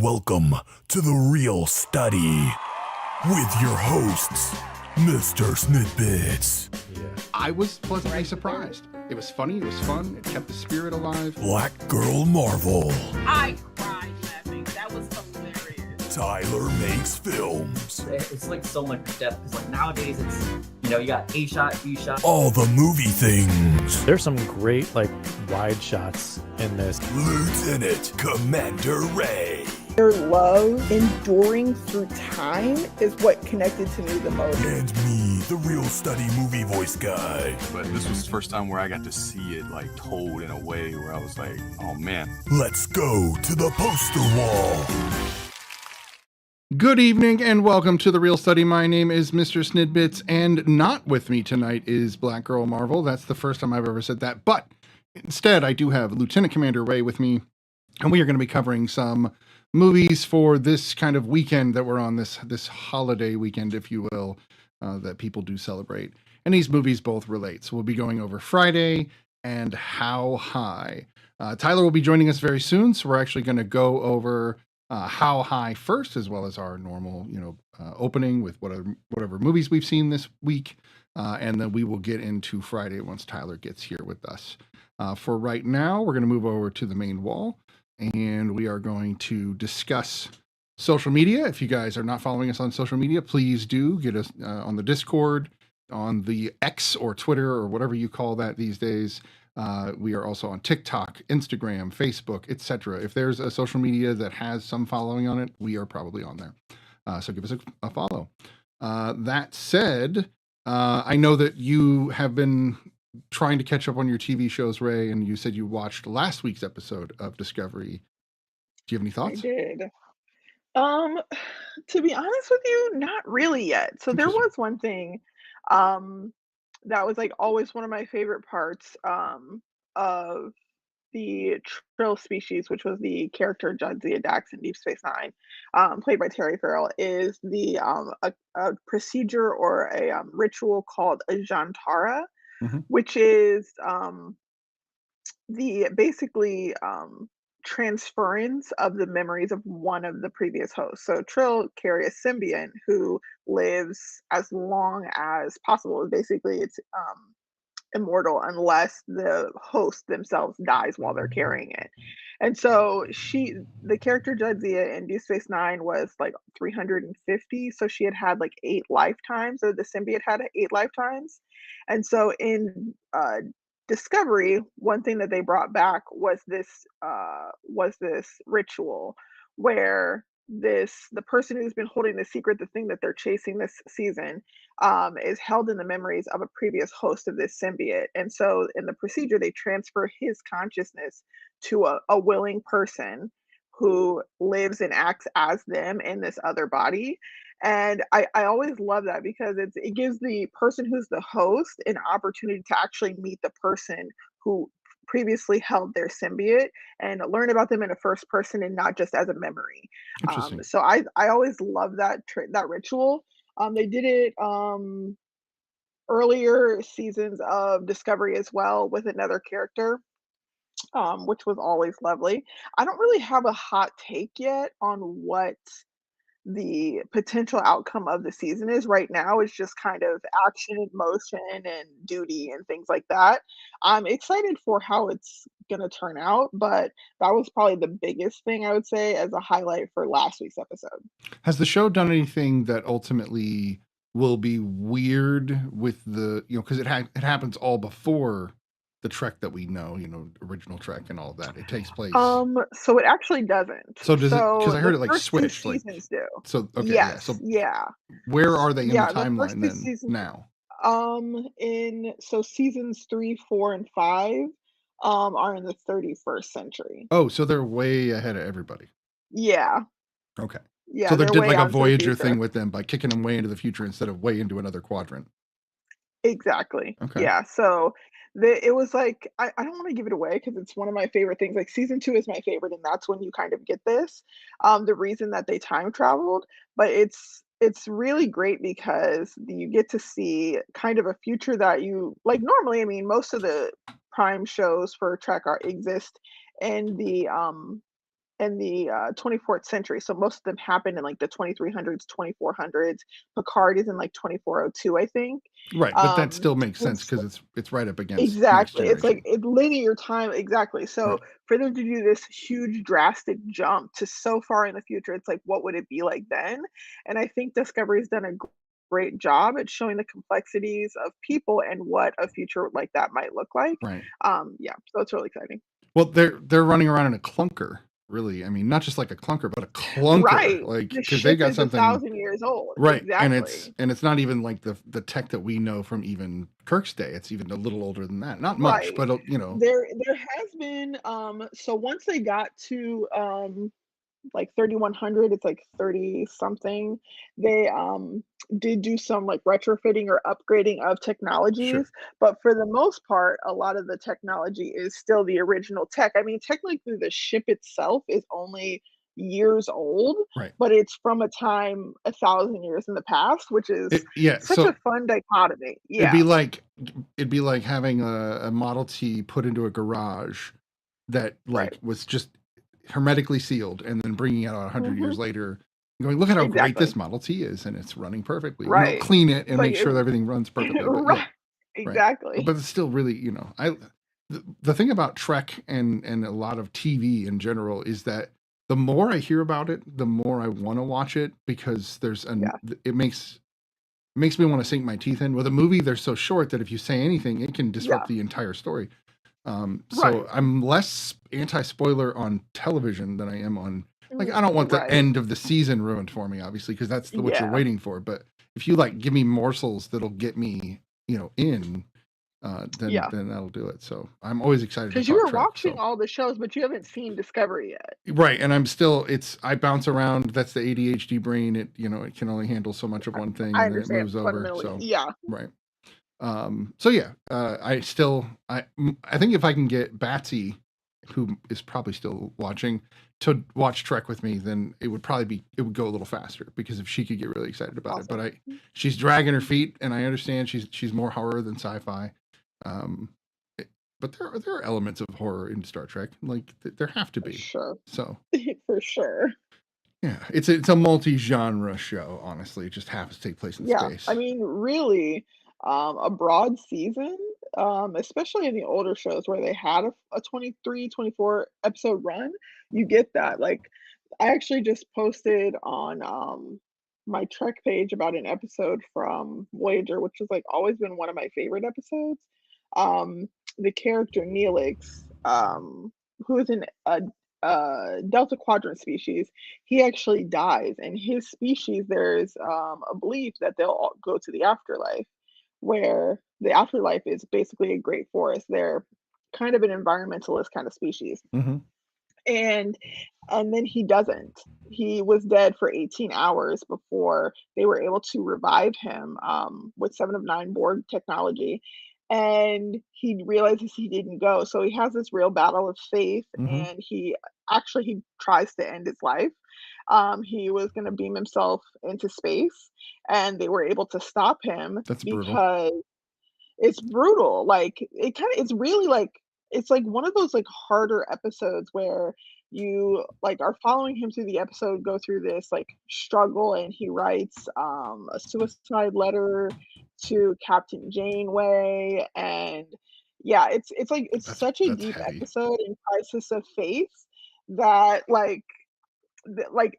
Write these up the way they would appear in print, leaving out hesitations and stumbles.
Welcome to The Real Study with your hosts, MrSniDBitS, I was pleasantly surprised. It was funny, it was fun, it kept the spirit alive. BlackGirlMarvel, I cried laughing. That was hilarious. Tylermakesfilms, It's like so much depth because like nowadays it's you got A shot, B shot. all the movie things. There's some great like wide shots in this. Lieutenant Commander Ray Their love enduring through time is what connected to me the most. and me, the Real Study movie voice guy. But this was the first time where I got to see it like told in a way where I was like, oh man. Let's go to the poster wall. Good evening and welcome to The Real Study. My name is MrSniDBitS and not with me tonight is BlackGirlMarvel. That's the first time I've ever said that. But instead, I do have Lieutenant Commander Ray with me, and we are going to be covering some movies for this kind of weekend that we're on, this holiday weekend, if you will, that people do celebrate. And these movies both relate. So we'll be going over Friday and How High. Tyler will be joining us very soon, so we're actually going to go over How High first, as well as our normal, opening with whatever movies we've seen this week. And then we will get into Friday once Tyler gets here with us. For right now, we're going to move over to the main wall, and we are going to discuss social media. If you guys are not following us on social media, please do get us on the Discord, on the X or Twitter or whatever you call that these days. We are also on TikTok, Instagram, Facebook, etc. If there's a social media that has some following on it, we are probably on there. So give us a follow. That said, I know that you have been trying to catch up on your TV shows, Ray, and you said you watched last week's episode of Discovery. Do you have any I thoughts? did. To be honest with you, not really yet. So there Interesting. was one thing that was like always one of my favorite parts of the Trill species, which was the character Jadzia Dax in Deep Space Nine, played by Terry Farrell, is the a procedure or a ritual called a Jantara, Mhm. which is the basically transference of the memories of one of the previous hosts. So Trill carry a symbiont who lives as long as possible. Basically, it's immortal unless the host themselves dies while they're carrying it. And so the character Jadzia in Deep Space Nine was like 350, so she had like 8 lifetimes, or the symbiote had 8 lifetimes. And so in Discovery, one thing that they brought back was this ritual where the person who's been holding the secret, the thing that they're chasing this season, is held in the memories of a previous host of this symbiote. And so in the procedure, they transfer his consciousness to a willing person who lives and acts as them in this other body. And I always love that because it gives the person who's the host an opportunity to actually meet the person who previously held their symbiote and learn about them in a first person and not just as a memory. Interesting. So I always love that ritual. They did it earlier seasons of Discovery as well with another character, which was always lovely. I don't really have a hot take yet on what the potential outcome of the season is. Right now it's just kind of action, motion, and duty and things like that. I'm excited for how it's going to turn out, but that was probably the biggest thing I would say as a highlight for last week's episode. Has the show done anything that ultimately will be weird with the, because it happens all before the Trek that we know, original Trek and all of that. It takes place. So it actually doesn't. So does it? Because I heard the it like first two switched. Like, seasons do. so okay, yeah. Yes, So yeah. where are they in the Yeah, the first timeline two then seasons. now? In so seasons 3, 4, and 5 are in the 31st century. Oh, so they're way ahead of everybody. Yeah. Okay. Yeah, So they they're did way like a out into the Voyager future. thing with them by kicking them way into the future instead of way into another quadrant. Exactly. Okay. Yeah. So it was like I don't want to give it away because it's one of my favorite things. Like season 2 is my favorite, and that's when you kind of get this. The reason that they time traveled, but it's really great because you get to see kind of a future that you like normally. I mean, most of the prime shows for Trek exist in the in the 24th century. So most of them happened in like the 2300s, 2400s. Picard is in like 2402, I think. Right, but that still makes And sense because it's right up against Next exactly. It's like Generation. it linear time. Exactly. So Right. for them to do this huge drastic jump to so far in the future, it's like, what would it be like then? And I think Discovery's done a great job at showing the complexities of people and what a future like that might look like. Right. Yeah, so it's really exciting. Well, they're running around in a clunker, really. I mean, not just like a clunker, but a clunker, Right. like The because they ship got is a something thousand years old. right, and Exactly. it's not even like the tech that we know from even Kirk's day. It's even a little older than that. Not much, Right. but you know, There has been so once they got to like 3100, it's like 30 something, they did do some like retrofitting or upgrading of sure, technologies, but for the most part a lot of the technology is still the original tech. I mean, technically the ship itself is only years old, right. but it's from a time 1,000 years in the past, which is Yeah, such a so fun dichotomy. it'd Yeah. be like it'd be like having a Model T put into a garage that Right. like was just hermetically sealed, and then bringing it out 100 years Hmm. later, and going, look at how great Exactly. this Model T is, and it's running perfectly. You know, Right. clean it It's and like make sure that everything runs perfectly. But yeah, right. right. Exactly. But it's still really, you know, the thing about Trek and a lot of TV in general is that the more I hear about it, the more I want to watch it because Yeah. it makes me want to sink my teeth in. With a movie, they're so short that if you say anything, it can disrupt Yeah. the entire story. Right. So I'm less anti-spoiler on television than I am on, like, I don't want the Right. end of the season ruined for me, obviously, because that's what you're Yeah. waiting for. But if you like give me morsels that'll get me, you know, in, Yeah. then that'll do it. So I'm always excited to Because you talk were Trek. watching So all the shows, but you haven't seen Discovery yet. right, and I'm still I bounce around. That's the ADHD brain. It, you know, it can only handle so much of one thing, I and then it understand moves over. fundamentally. So Yeah. right. So yeah, I think if I can get Batsy, who is probably still watching, to watch Trek with me, then it would go a little faster because if she could get really excited about it. Awesome. But she's dragging her feet, and I understand she's more horror than sci-fi. Um, but there are elements of horror in Star Trek, like there have to For be. sure. So For sure. yeah, it's a multi-genre show. Honestly, it just happens to take place in Yeah. I space. mean, really, a broad season, especially in the older shows where they had a 23, 24 episode run, you get that. Like, I actually just posted on my Trek page about an episode from Voyager, which has like always been one of my favorite episodes. The character Neelix, who is in a Delta Quadrant species, he actually dies, and his species, there's a belief that they'll all go to the afterlife, where the afterlife is basically a great forest. They're kind of an environmentalist kind of species. Hmm. And then he doesn't. He was dead for 18 hours before they were able to revive him with 7 of 9 Borg technology. And he realizes he didn't go. So he has this real battle of faith, Hmm. and he tries to end his life. He was going to beam himself into space, and they were able to stop him That's brutal. because it's brutal. Like, it's really like it's like one of those like harder episodes where you like are following him through the episode, go through this like struggle, and he writes a suicide letter to Captain Janeway. And yeah, it's like it's such a That's deep heavy. episode and crisis of faith that like,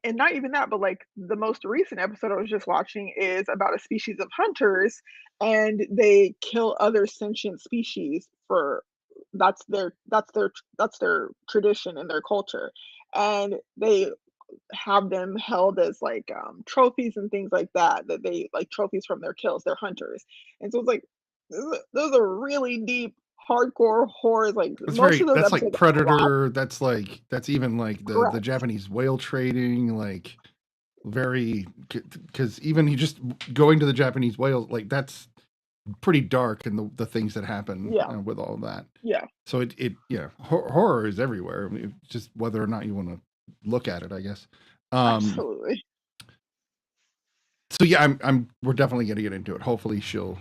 and not even that, but like the most recent episode I was just watching is about a species of hunters, and they kill other sentient species for that's their tradition and their culture, and they have them held as like trophies and things like that, that they like trophies from their kills. They're hunters, and so it's like those are really deep hardcore horrors. Like most of those That's like episodes I watch. Predator. That's even like the Correct. Japanese whale trading, like very, because even he just going to the Japanese whale, like that's pretty dark, and the things that happen Yeah. with all of that. Yeah. So yeah, horror is everywhere. I mean, it's just whether or not you want to look at it, I guess. Absolutely. So yeah, we're definitely gonna get into it. Hopefully she'll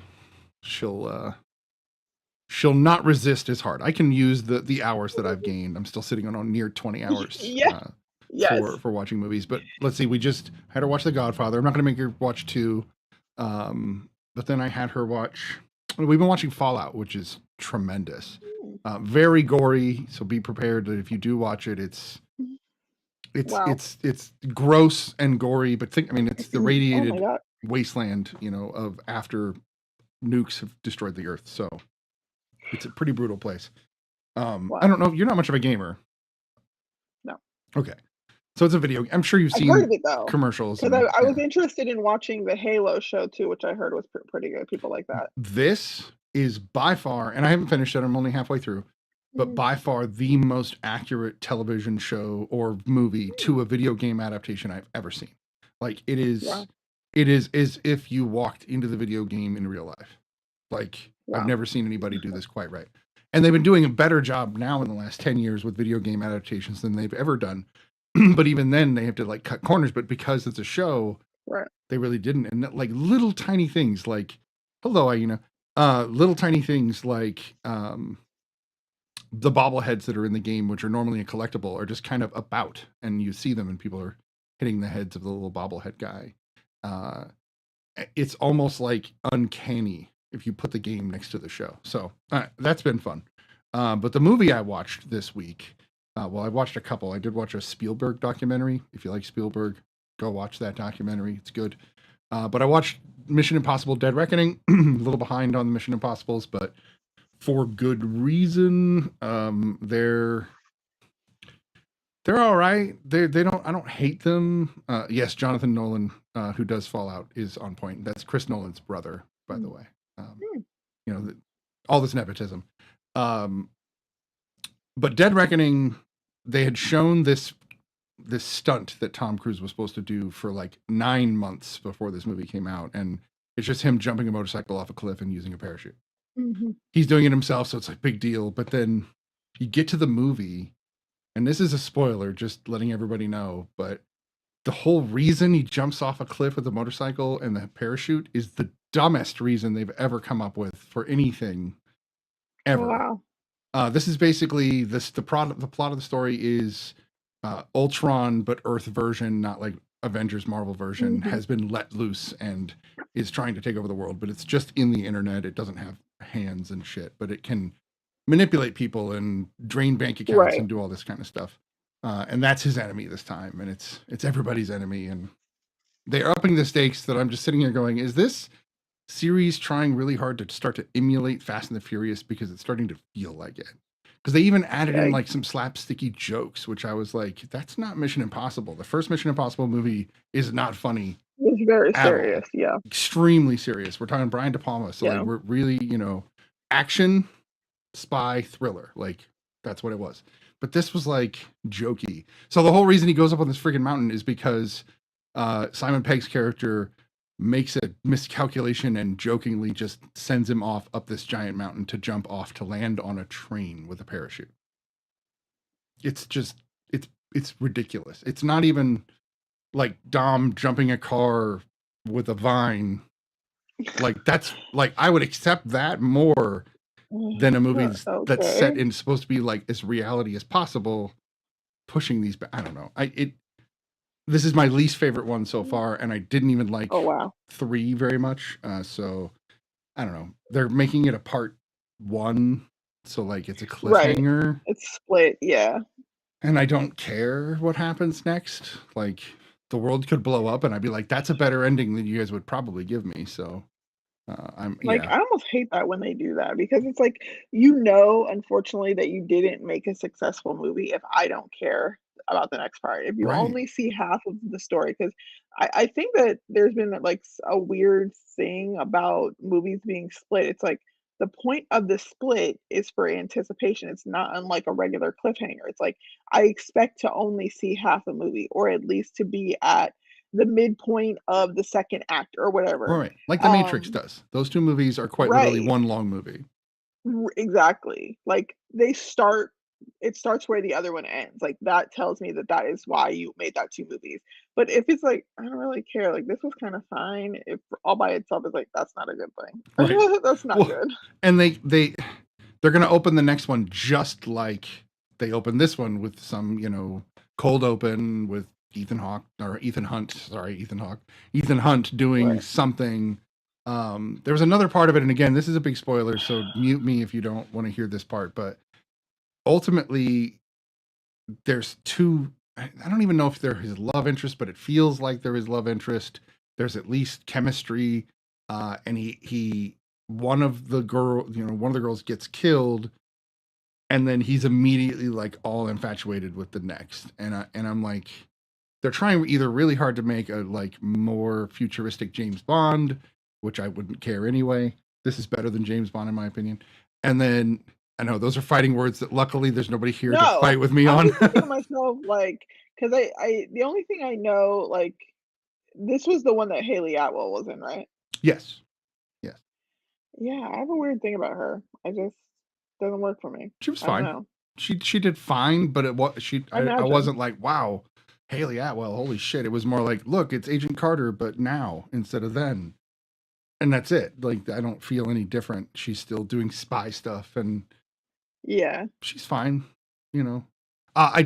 not resist as hard. I can use the hours that I've gained. I'm still sitting on near 20 hours. Yeah. Yes. for watching movies. But let's see, we just had her watch The Godfather. I'm not going to make her watch 2. But then I had her watch, we've been watching Fallout, which is tremendous. Very gory, so be prepared that if you do watch it, it's Wow. it's gross and gory, but it's the radiated Oh my God. wasteland, of after nukes have destroyed the earth. So it's a pretty brutal place. Wow. I don't know, you're not much of a gamer. No. Okay. So it's a video. I'm sure you've I've seen heard of it though. commercials. Because I was yeah. interested in watching the Halo show too, which I heard was pretty good. People like that. This is by far, and I haven't finished it, I'm only halfway through, but by far the most accurate television show or movie to a video game adaptation I've ever seen. Like it is as if you walked into the video game in real life. Like I've never seen anybody do this quite right. And they've been doing a better job now in the last 10 years with video game adaptations than they've ever done. But even then they have to like cut corners, but because it's a show, they really didn't. And like little tiny things like, hello, Aina, little tiny things like the bobbleheads that are in the game, which are normally a collectible, are just kind of about, and you see them and people are hitting the heads of the little bobblehead guy. It's almost like uncanny if you put the game next to the show. So that's been fun. But the movie I watched this week, I watched a couple. I did watch a Spielberg documentary. If you like Spielberg, go watch that documentary. It's good. But I watched Mission Impossible Dead Reckoning. A little behind on the Mission Impossibles, but for good reason. They're all right. I don't hate them. Yes, Jonathan Nolan, who does Fallout, is on point. That's Chris Nolan's brother, by the way. All this nepotism. But Dead Reckoning, they had shown this stunt that Tom Cruise was supposed to do for like 9 months before this movie came out, and it's just him jumping a motorcycle off a cliff and using a parachute. He's doing it himself, so it's like big deal. But then you get to the movie, and this is a spoiler, just letting everybody know, but the whole reason he jumps off a cliff with a motorcycle and the parachute is the dumbest reason they've ever come up with for anything ever. Wow. This is basically the plot of the story is Ultron, but Earth version, not like Avengers Marvel version, has been let loose and is trying to take over the world, but it's just in the internet. It doesn't have hands and shit, but it can manipulate people and drain bank accounts and do all this kind of stuff. And that's his enemy this time, and it's everybody's enemy, and they're upping the stakes. That I'm just sitting here going, is this series trying really hard to start to emulate Fast and the Furious? Because it's starting to feel like it. Because they even added in like some slapsticky jokes, which I was like, that's not Mission Impossible. The first Mission Impossible movie is not funny. It's very serious, extremely serious. We're talking Brian De Palma, so like we're really, action, spy, thriller. Like that's what it was. But this was like jokey. So the whole reason he goes up on this freaking mountain is because Simon Pegg's character makes a miscalculation and jokingly just sends him off up this giant mountain to jump off to land on a train with a parachute. It's just, it's ridiculous. It's not even like Dom jumping a car with a vine. Like that's like, I would accept that more than a movie that's set in supposed to be like as reality as possible, pushing these. I don't know. This is my least favorite one so far, and I didn't even like 3 very much. So I don't know. They're making it a part 1, so like it's a cliffhanger. Right. It's split, And I don't care what happens next. Like the world could blow up, and I'd be like, that's a better ending than you guys would probably give me. So I'm like, I almost hate that when they do that, because it's like, unfortunately, that you didn't make a successful movie if I don't care about the next part. If you only see half of the story, because I think that there's been like a weird thing about movies being split. It's like the point of the split is for anticipation. It's not unlike a regular cliffhanger. It's like I expect to only see half a movie, or at least to be at the midpoint of the second act or whatever. Right. Like The Matrix does. Those 2 movies are quite literally one long movie. Exactly. Like it starts where the other one ends. Like that tells me that is why you made that 2 movies. But if it's like, I don't really care, like this was kind of fine, if all by itself, is like, that's not a good thing. Right. That's not good. And they're going to open the next one just like they opened this one, with some, cold open with Ethan Hunt doing Right. something. There was another part of it, and again, this is a big spoiler, so mute me if you don't want to hear this part, but ultimately there's two, I don't even know if they're his love interest, but it feels like they're his love interest. There's at least chemistry, and one of the girls gets killed, and then he's immediately like all infatuated with the next, and I'm like, they're trying either really hard to make a like more futuristic James Bond, which I wouldn't care anyway. This is better than James Bond in my opinion. And then I know those are fighting words that luckily there's nobody here to fight with me I'm on. just thinking to myself, like, because I the only thing I know, like, this was the one that Haley Atwell was in, right? Yes. Yeah, I have a weird thing about her. I just doesn't work for me. She was I don't fine. know. She did fine, but I Imagine. wasn't like, wow, Haley Atwell, holy shit. It was more like, look, it's Agent Carter, but now instead of then. And that's it. Like, I don't feel any different. She's still doing spy stuff, and Yeah. she's fine, you know. I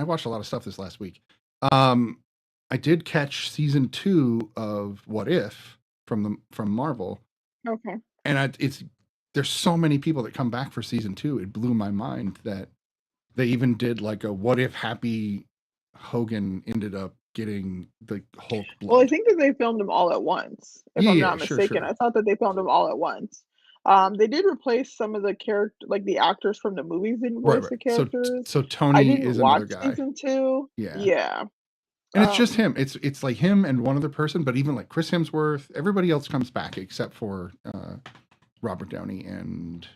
watched a lot of stuff this last week. I did catch season 2 of What If from Marvel, Okay. and there's so many people that come back for season 2. It blew my mind that they even did like a what if Happy Hogan ended up getting the Hulk blood. Well, I think that they filmed them all at once, if I'm not mistaken. Sure. I thought that they filmed them all at once. They did replace some of the the actors from the movies didn't voice the characters. So I Tony didn't is watch another guy. season 2. Yeah. And it's just him. It's like him and one other person, but even like Chris Hemsworth, everybody else comes back except for Robert Downey, and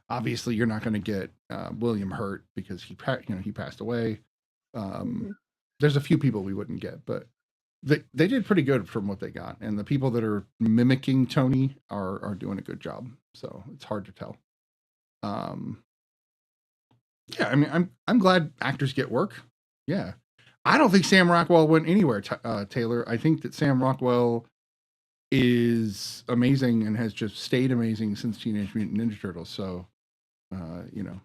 obviously you're not going to get William Hurt because he passed away. There's a few people we wouldn't get, but they did pretty good from what they got, and the people that are mimicking Tony are doing a good job. So it's hard to tell. Yeah, I mean, I'm glad actors get work. Yeah, I don't think Sam Rockwell went anywhere, Taylor. I think that Sam Rockwell is amazing and has just stayed amazing since Teenage Mutant Ninja Turtles. So, and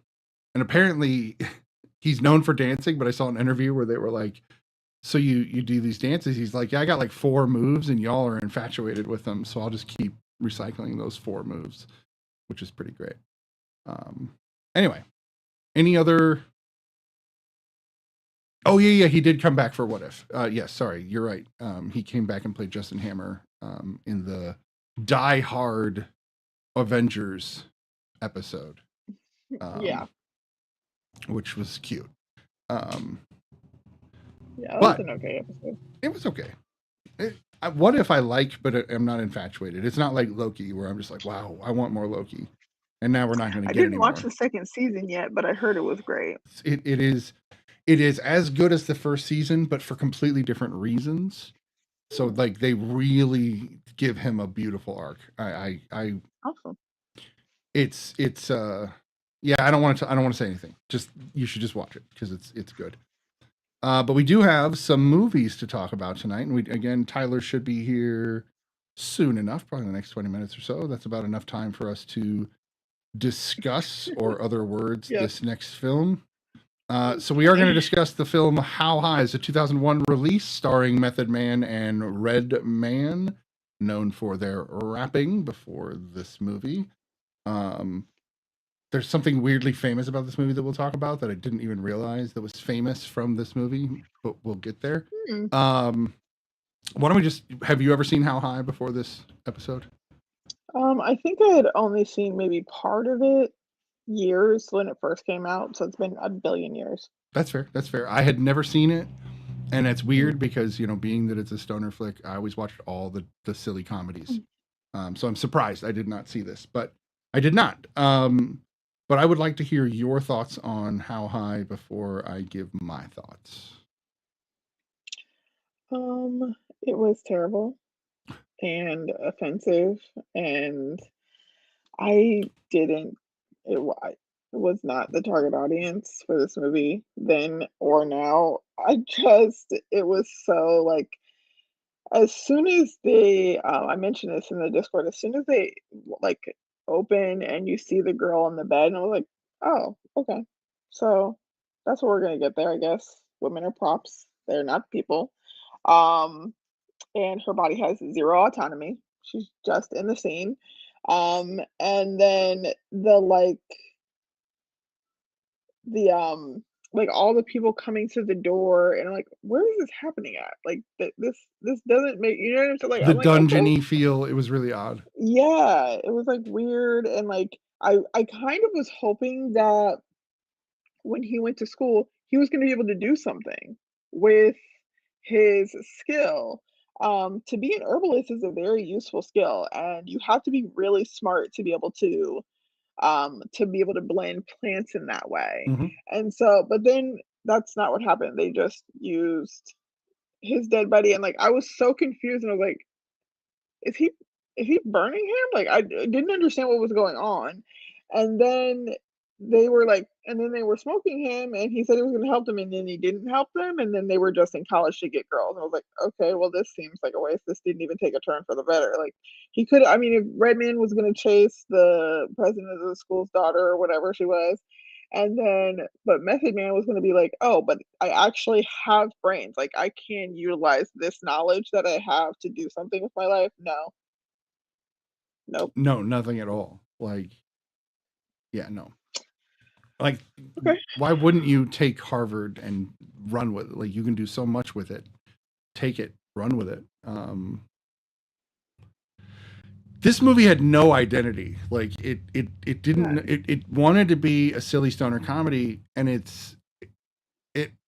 apparently he's known for dancing, but I saw an interview where they were like, so you do these dances? He's like, yeah, I got like 4 moves and y'all are infatuated with them. So I'll just keep recycling those 4 moves, which is pretty great. Anyway, any other? Oh yeah, he did come back for What If. Yes, sorry, you're right. He came back and played Justin Hammer in the Die Hard Avengers episode. Yeah, which was cute. Yeah, it was an okay episode. It was okay. What If I like, but I'm not infatuated. It's not like Loki where I'm just like, wow, I want more Loki. And now we're not going to get any more. I didn't watch the second season yet, but I heard it was great. It is as good as the first season, but for completely different reasons. So like they really give him a beautiful arc. Awesome. It's yeah, I don't want to say anything. Just you should just watch it because it's good. But we do have some movies to talk about tonight, and Tyler should be here soon enough, probably in the next 20 minutes or so. That's about enough time for us to discuss, or other words, this next film. So we are going to discuss the film How High. It's a 2001 release starring Method Man and Redman, known for their rapping before this movie. There's something weirdly famous about this movie that we'll talk about that I didn't even realize that was famous from this movie, but we'll get there. Why don't we have you ever seen How High before this episode? I think I had only seen maybe part of it years when it first came out, so it's been a billion years. That's fair. I had never seen it, and it's weird because, being that it's a stoner flick, I always watched all the silly comedies. So I'm surprised I did not see this, but I did not. But I would like to hear your thoughts on How High before I give my thoughts. It was terrible and offensive, and it was not the target audience for this movie then or now. It was so like, as soon as they, I mentioned this in the Discord, as soon as they like open and you see the girl on the bed, and I was like, oh, okay, so that's what we're gonna get there, I guess. women are props. They're not people. Um, and her body has zero autonomy. She's just in the scene. And then the all the people coming to the door and I'm like, where is this happening at? Like this doesn't make, you know what I'm saying? Like The I'm like, okay, dungeony feel, it was really odd. yeah, it was like weird and like I kind of was hoping that when he went to school, he was gonna be able to do something with his skill. To be an herbalist is a very useful skill, and you have to be really smart to be able to blend plants in that way. Hmm. And so, but then that's not what happened. They just used his dead body, and like I was so confused, and I was like, is he is he burning him? Like I didn't understand what was going on. And then they were smoking him and he said he was gonna help them and then he didn't help them and then they were just in college to get girls. And I was like, okay, well this seems like a waste. This didn't even take a turn for the better. Like he could I mean if Redman was gonna chase the president of the school's daughter or whatever she was, and then but Method Man was gonna be like, oh, but I actually have brains. Like I can utilize this knowledge that I have to do something with my life. No. Nope. No, nothing at all. Like, yeah, no. Like, Okay. why wouldn't you take Harvard and run with it? Like, you can do so much with it. Take it, run with it. This movie had no identity. Like, it didn't. It wanted to be a silly stoner comedy, and it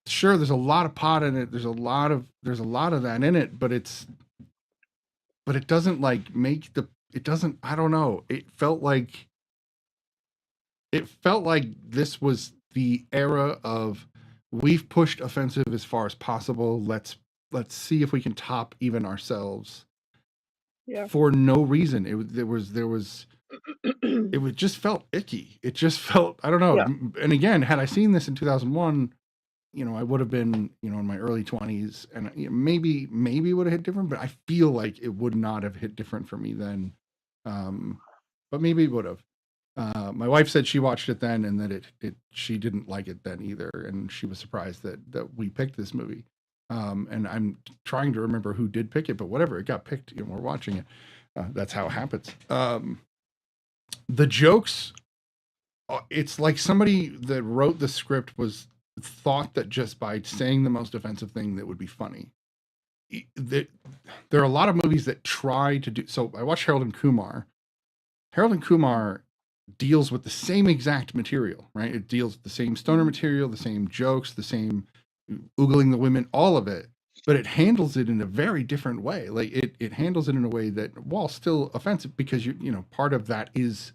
sure there's a lot of pot in it. There's a lot of that in it, but it doesn't like make the. It doesn't. I don't know. It felt like this was the era of we've pushed offensive as far as possible. Let's see if we can top even ourselves. Yeah. For no reason. It just felt icky. It just felt, I don't know. Yeah. And again, had I seen this in 2001, I would have been, in my early 20s and maybe it would have hit different, but I feel like it would not have hit different for me then. But maybe it would have. My wife said she watched it then and that she didn't like it then either. And she was surprised that we picked this movie. And I'm trying to remember who did pick it, but whatever, it got picked, we're watching it. That's how it happens. The jokes, it's like somebody that wrote the script thought that just by saying the most offensive thing that would be funny. There are a lot of movies that try to do, so I watched Harold and Kumar. Harold and Kumar deals with the same exact material, right? It deals with the same stoner material, the same jokes, the same oogling the women, all of it, but it handles it in a very different way. Like it handles it in a way that, while still offensive, because part of that is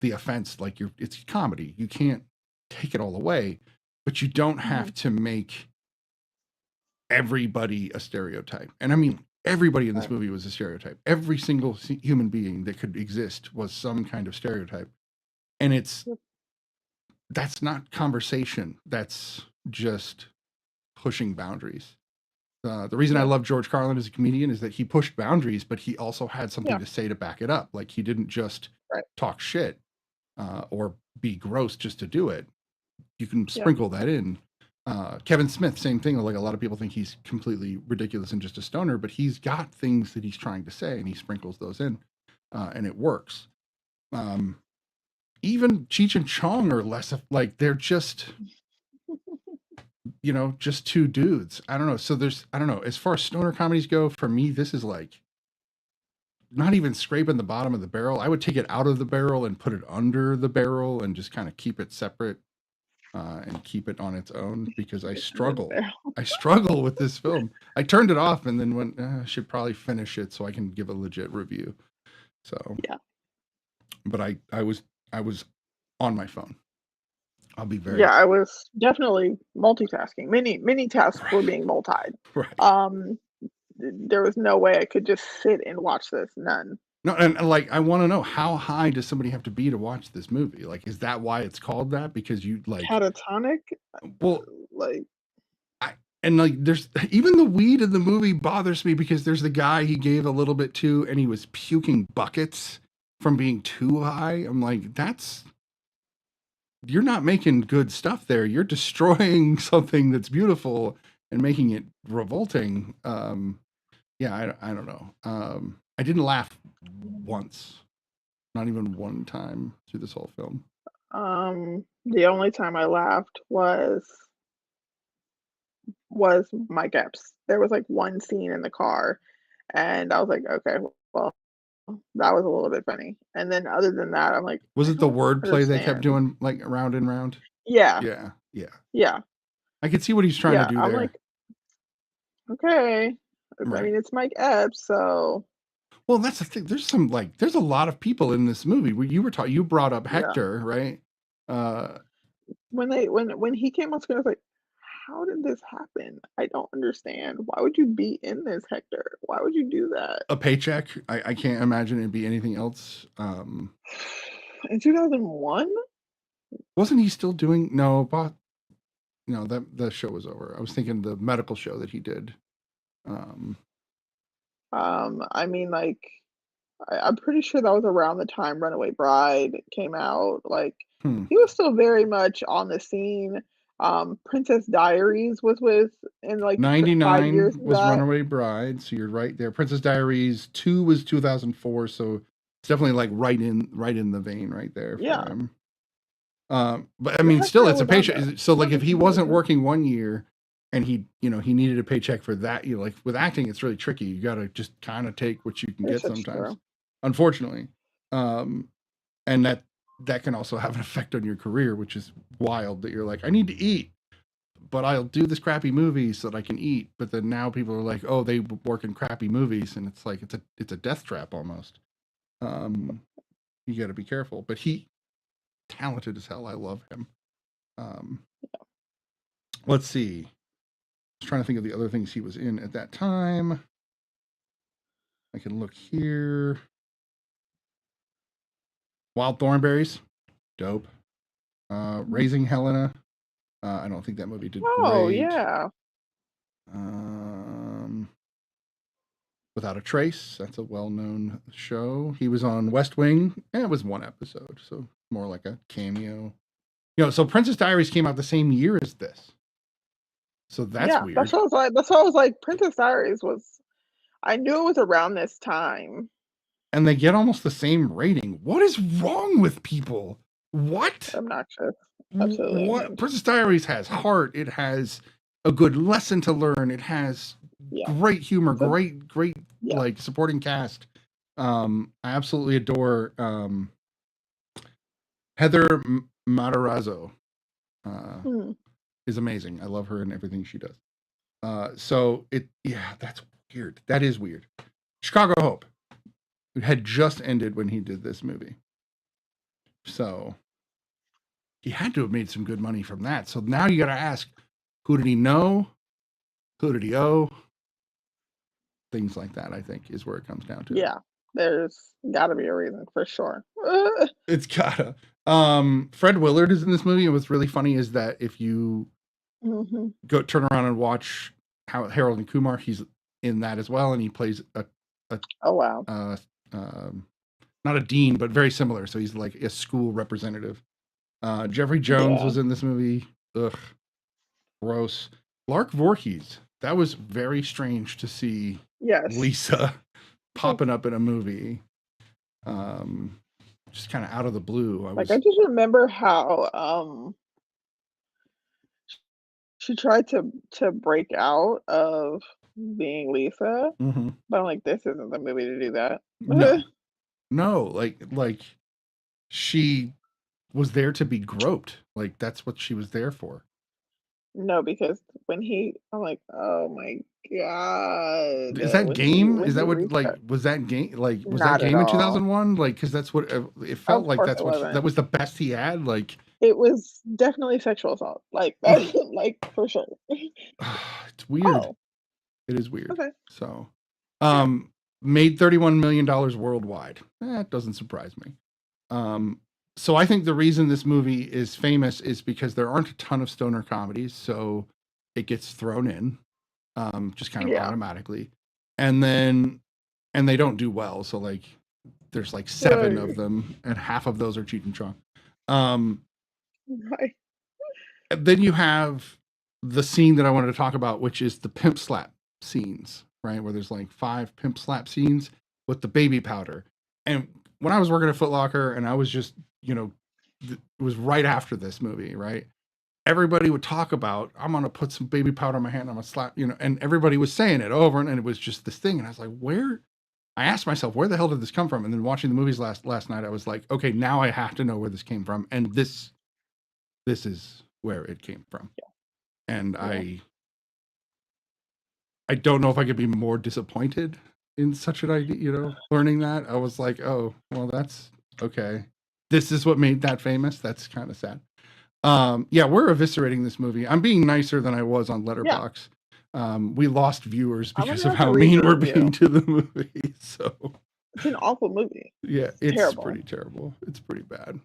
the offense. Like it's comedy. You can't take it all away, but you don't have to make everybody a stereotype. And I mean, everybody in this movie was a stereotype. Every single human being that could exist was some kind of stereotype. And that's not conversation. That's just pushing boundaries. The reason I love George Carlin as a comedian is that he pushed boundaries, but he also had something to say to back it up. Like he didn't just talk shit or be gross just to do it. You can sprinkle that in. Kevin Smith, same thing. Like a lot of people think he's completely ridiculous and just a stoner, but he's got things that he's trying to say and he sprinkles those in and it works. Even Cheech and Chong are less of, like, they're just just two dudes. I don't know. So I don't know, as far as stoner comedies go, for me, this is like not even scraping the bottom of the barrel. I would take it out of the barrel and put it under the barrel and just kind of keep it separate and keep it on its own, because I struggle with this film. I turned it off and then went, I should probably finish it so I can give a legit review. So but I was on my phone. I'll be very. Yeah, I was definitely multitasking. Many tasks were being multied. Right. There was no way I could just sit and watch this. None. No, and like I want to know, how high does somebody have to be to watch this movie? Like, is that why it's called that? Because you like catatonic? Well, like there's even the weed in the movie bothers me because there's the guy he gave a little bit to and he was puking buckets from being too high. I'm like, that's you're not making good stuff there. You're destroying something that's beautiful and making it revolting. Yeah, I don't know. I didn't laugh once, not even one time through this whole film. The only time I laughed was Mike Epps. There was like one scene in the car, and I was like, okay, well, that was a little bit funny. And then other than that, I'm like, Was I it the don't wordplay they kept understand. doing, like round and round? Yeah, Yeah, yeah. yeah, I could see what he's trying to yeah. do I'm there. like, okay. I Right. mean, it's Mike Epps, so Well, that's the thing. There's a lot of people in this movie. Where you brought up yeah. Hector, right? When he came on screen, I was like, how did this happen? I don't understand. Why would you be in this, Hector? Why would you do that? A paycheck. I can't imagine it'd be anything else. In 2001? Wasn't he still doing? No, that the show was over. I was thinking the medical show that he did. I mean, like, I'm pretty sure that was around the time Runaway Bride came out. Like, he was still very much on the scene. Princess Diaries was in like 5 years 99 of was that. Runaway Bride, so you're right there. Princess Diaries 2 was 2004, so it's definitely like right in the vein right there for Yeah. him. But I mean, still, it's a paycheck. So like, if he wasn't working one year and he needed a paycheck for that, like with acting, it's really tricky. You got to just kind of take what you can get sometimes, True. unfortunately. And that can also have an effect on your career, which is wild, that you're like, I need to eat, but I'll do this crappy movie so that I can eat. But then now people are like, oh, they work in crappy movies, and it's like it's a death trap almost. You got to be careful. But he talented as hell. I love him. Let's see. I was trying to think of the other things he was in at that time. I can look here. Wild Thornberries, dope. Raising Helena. I don't think that movie did Oh, great. yeah. Without a Trace, that's a well-known show. He was on West Wing. It was one episode, so more like a cameo. So Princess Diaries came out the same year as this. So that's weird. That's what I was like. Princess Diaries was. I knew it was around this time. And they get almost the same rating. What is wrong with people? What? Obnoxious. Absolutely. What? Princess Diaries has heart. It has a good lesson to learn. It has great humor, great like supporting cast. I absolutely adore Heather Matarazzo. Is amazing. I love her and everything she does. So that's weird. That is weird. Chicago Hope. It had just ended when he did this movie. So he had to have made some good money from that. So now you got to ask, who did he know? Who did he owe? Things like that, I think, is where it comes down to. Yeah, there's got to be a reason for sure. It's gotta. Fred Willard is in this movie, and what's really funny is that if you go turn around and watch Harold and Kumar, he's in that as well, and he plays a oh wow, not a dean, but very similar. So he's like a school representative. Jeffrey Jones was in this movie. Ugh, gross. Lark Voorhees. That was very strange to see. Yes. Lisa popping up in a movie. Just kind of out of the blue. I just remember how she tried to break out of being Lisa, but I'm like, this isn't the movie to do that. No, like she was there to be groped. Like that's what she was there for. No, because when I'm like, oh my god. Is that Game? Is that what was that Game? Like was that Game in 2001? Like because that's what it felt like. That's what that was the best he had. Like it was definitely sexual assault. Like like for sure. It's weird. Oh. It is weird. Okay. So, made $31 million worldwide. That doesn't surprise me. So I think the reason this movie is famous is because there aren't a ton of stoner comedies, so it gets thrown in, just kind of automatically, and they don't do well. So like, there's like 7 of them, and half of those are Cheech and Chong. Right. And then you have the scene that I wanted to talk about, which is the pimp slap scenes, right? Where there's like 5 pimp slap scenes with the baby powder. And when I was working at Foot Locker and I was just, it was right after this movie, right? Everybody would talk about, I'm going to put some baby powder on my hand, I'm going to slap, and everybody was saying it over and it was just this thing. And I was like, I asked myself, where the hell did this come from? And then watching the movies last night, I was like, okay, now I have to know where this came from. And this is where it came from. And Yeah. I don't know if I could be more disappointed in such an idea, learning that. I was like, oh, well, that's okay. This is what made that famous. That's kind of sad. Yeah, we're eviscerating this movie. I'm being nicer than I was on Letterboxd. We lost viewers because of how mean we're being to the movie. So it's an awful movie. Yeah, it's terrible. Pretty terrible. It's pretty bad.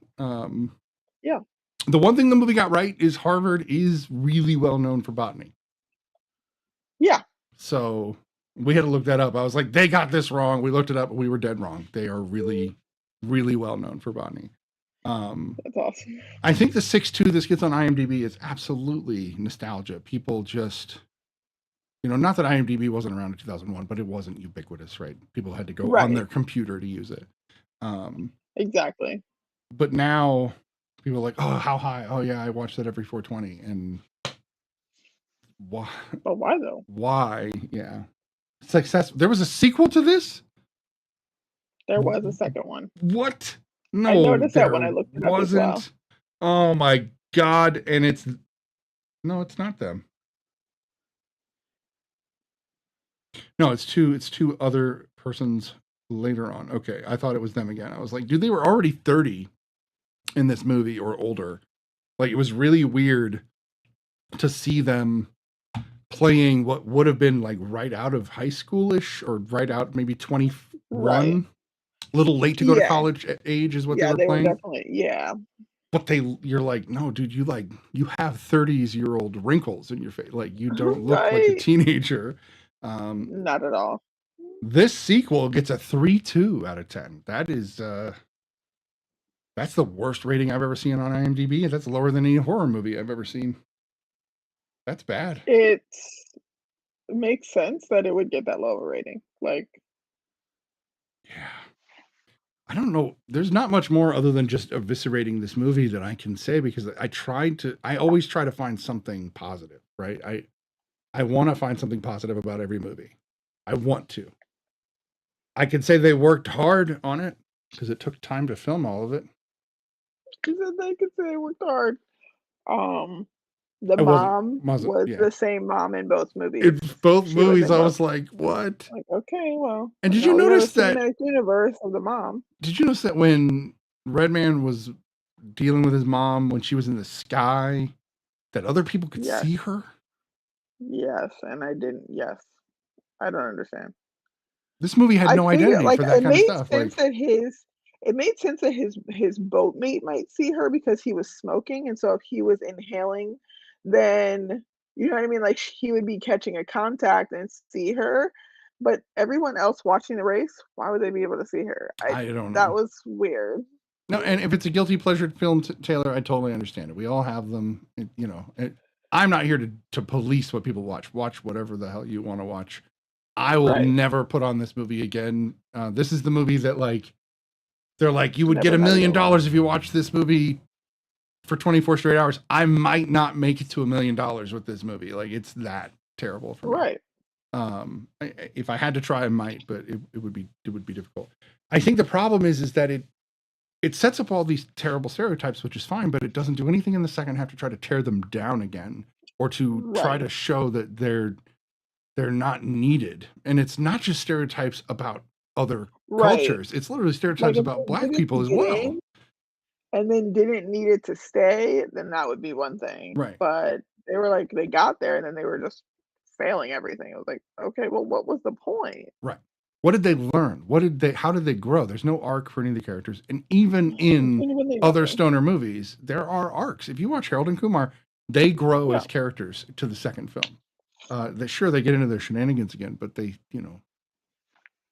Yeah. The one thing the movie got right is Harvard is really well known for botany. Yeah. So we had to look that up. I was like, they got this wrong. We looked it up, but we were dead wrong. They are really, really well known for botany. That's awesome. I think the 6.2 this gets on IMDb is absolutely nostalgia. People just, not that IMDb wasn't around in 2001, but it wasn't ubiquitous, right? People had to go on their computer to use it. Exactly. But now people are like, oh, how high? Oh yeah, I watch that every 420. And why? But why though? Why? Yeah. Success. There was a sequel to this? There was a second one. What? No, I noticed that when I looked it up as well. Oh my God. And it's not them. No, it's two other persons later on. Okay. I thought it was them again. I was like, dude, they were already 30 in this movie or older. Like, it was really weird to see them playing what would have been like right out of high schoolish or right out maybe 21. Right. A little late to go to college age is what they were playing. Were definitely, But you're like, no, dude, you have 30-year-old wrinkles in your face. Like, you don't look like a teenager. Not at all. This sequel gets a 3.2 out of 10. That is, that's the worst rating I've ever seen on IMDb. And that's lower than any horror movie I've ever seen. That's bad. It makes sense that it would get that lower rating. Like, yeah. I don't know. There's not much more other than just eviscerating this movie that I can say, because I always try to find something positive, right? I want to find something positive about every movie. I want to. I could say they worked hard on it because it took time to film all of it. They could say they worked hard. The mom was the same mom in both movies. In both movies, I was like, what? Like, okay, well. And did you notice that universe of the mom? Did you notice that when Redman was dealing with his mom when she was in the sky, that other people could see her? Yes, and I didn't. Yes, I don't understand. This movie had no identity for that kind of stuff. It made sense that his boatmate might see her because he was smoking, and so if he was inhaling, then you know what I mean. Like, he would be catching a contact and see her, but everyone else watching the race, why would they be able to see her? I don't know. That was weird. No, and if it's a guilty pleasure film, Taylor, I totally understand it. We all have them. I'm not here to police what people watch. Watch whatever the hell you want to watch. I will never put on this movie again. This is the movie that, like, they're like, you would get $1 million if you watch this movie for 24 straight hours. I might not make it to $1 million with this movie. Like, it's that terrible for me. Right. If I had to try, I might, but it would be difficult. I think the problem is that it sets up all these terrible stereotypes, which is fine, but it doesn't do anything in the second half to try to tear them down again, or to try to show that they're not needed. And it's not just stereotypes about other cultures. It's literally stereotypes about Black people as well. And then didn't need it to stay, then that would be one thing. Right. But they were like, they got there and then they were just failing everything. I was like, okay, well, what was the point? Right. What did they learn? How did they grow? There's no arc for any of the characters. And even in other stoner movies, there are arcs. If you watch Harold and Kumar, they grow as characters to the second film. They get into their shenanigans again, but they,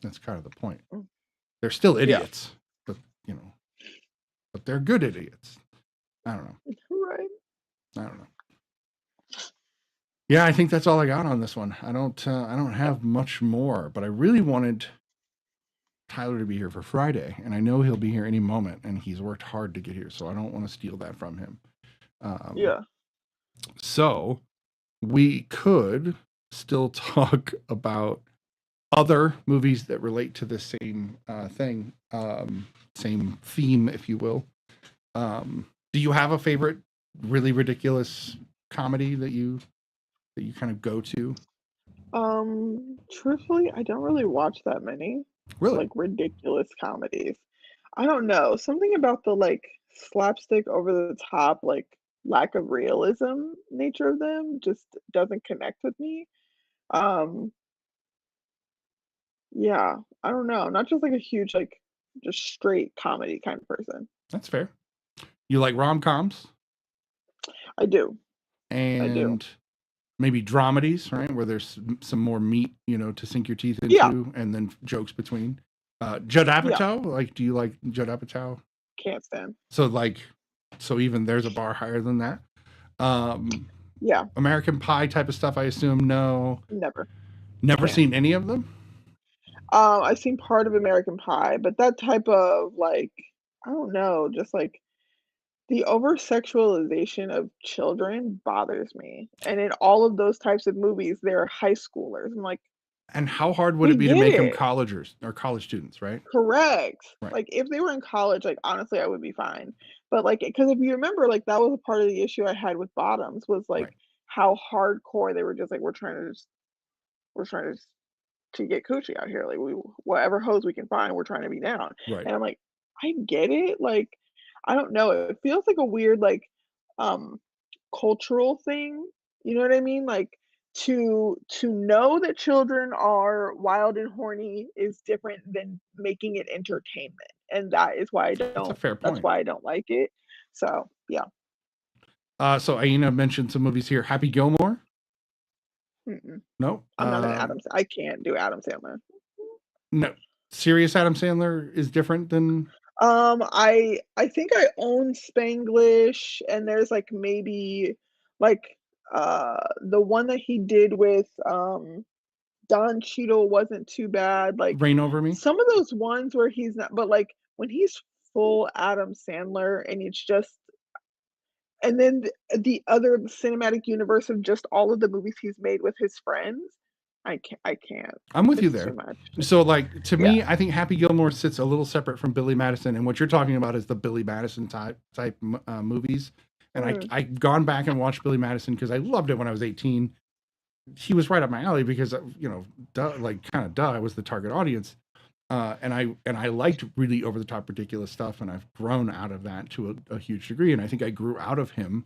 that's kind of the point. They're still idiots, but they're good idiots. I don't know. I don't know. Yeah, I think that's all I got on this one. I don't have much more, but I really wanted Tyler to be here for Friday, and I know he'll be here any moment, and he's worked hard to get here, so I don't want to steal that from him. Yeah. So we could still talk about other movies that relate to the same thing, same theme, if you will. Do you have a favorite really ridiculous comedy that you kind of go to? Truthfully, I don't really watch that many Really? like ridiculous comedies. I don't know. Something about the like slapstick over the top, like lack of realism nature of them just doesn't connect with me. Um, yeah, I don't know. Not just like a huge like just straight comedy kind of person. That's fair. You like rom-coms I do. I do. and maybe dramedies, right? Where there's some more meat, to sink your teeth into, Yeah. and then jokes between. Judd Yeah. Apatow, like, do you like Judd Apatow? Can't stand. So even there's a bar higher than that. Yeah, American Pie type of stuff, I assume. No, never. never Can't. seen any of them. I've seen part of American Pie, but that type of like, I don't know, just like the over sexualization of children bothers me. And in all of those types of movies, they're high schoolers. I'm like, And how hard would we it be to get make them it. college students, right? Correct. Right. Like if they were in college, like honestly, I would be fine. But like, because if you remember, like that was a part of the issue I had with Bottoms was like Right. how hardcore they were just like, we're trying to get coochie out here. Like whatever hose we can find, we're trying to be down. Right. And I'm like, I get it. Like, I don't know. It feels like a weird like um cultural thing. You know what I mean? Like to know that children are wild and horny is different than making it entertainment. And that is why That's a fair that's point. why I don't like it. So yeah. So Aina mentioned some movies here. Happy Gilmore? Mm-mm. No. I'm not an I can't do Adam Sandler. No. Serious Adam Sandler is different than. I think I own Spanglish, and there's like maybe like the one that he did with Don Cheadle wasn't too bad. Like Reign Over Me? some of those ones where he's not, but like when he's full Adam Sandler and it's just, and then the other cinematic universe of just all of the movies he's made with his friends, I can't. I'm with you It's too there. much. So, like, to Yeah. me, I think Happy Gilmore sits a little separate from Billy Madison, and what you're talking about is the Billy Madison type movies. And I've gone back and watched Billy Madison because I loved it when I was 18. He was right up my alley because I was the target audience, and I liked really over the top ridiculous stuff, and I've grown out of that to a huge degree, and I think I grew out of him,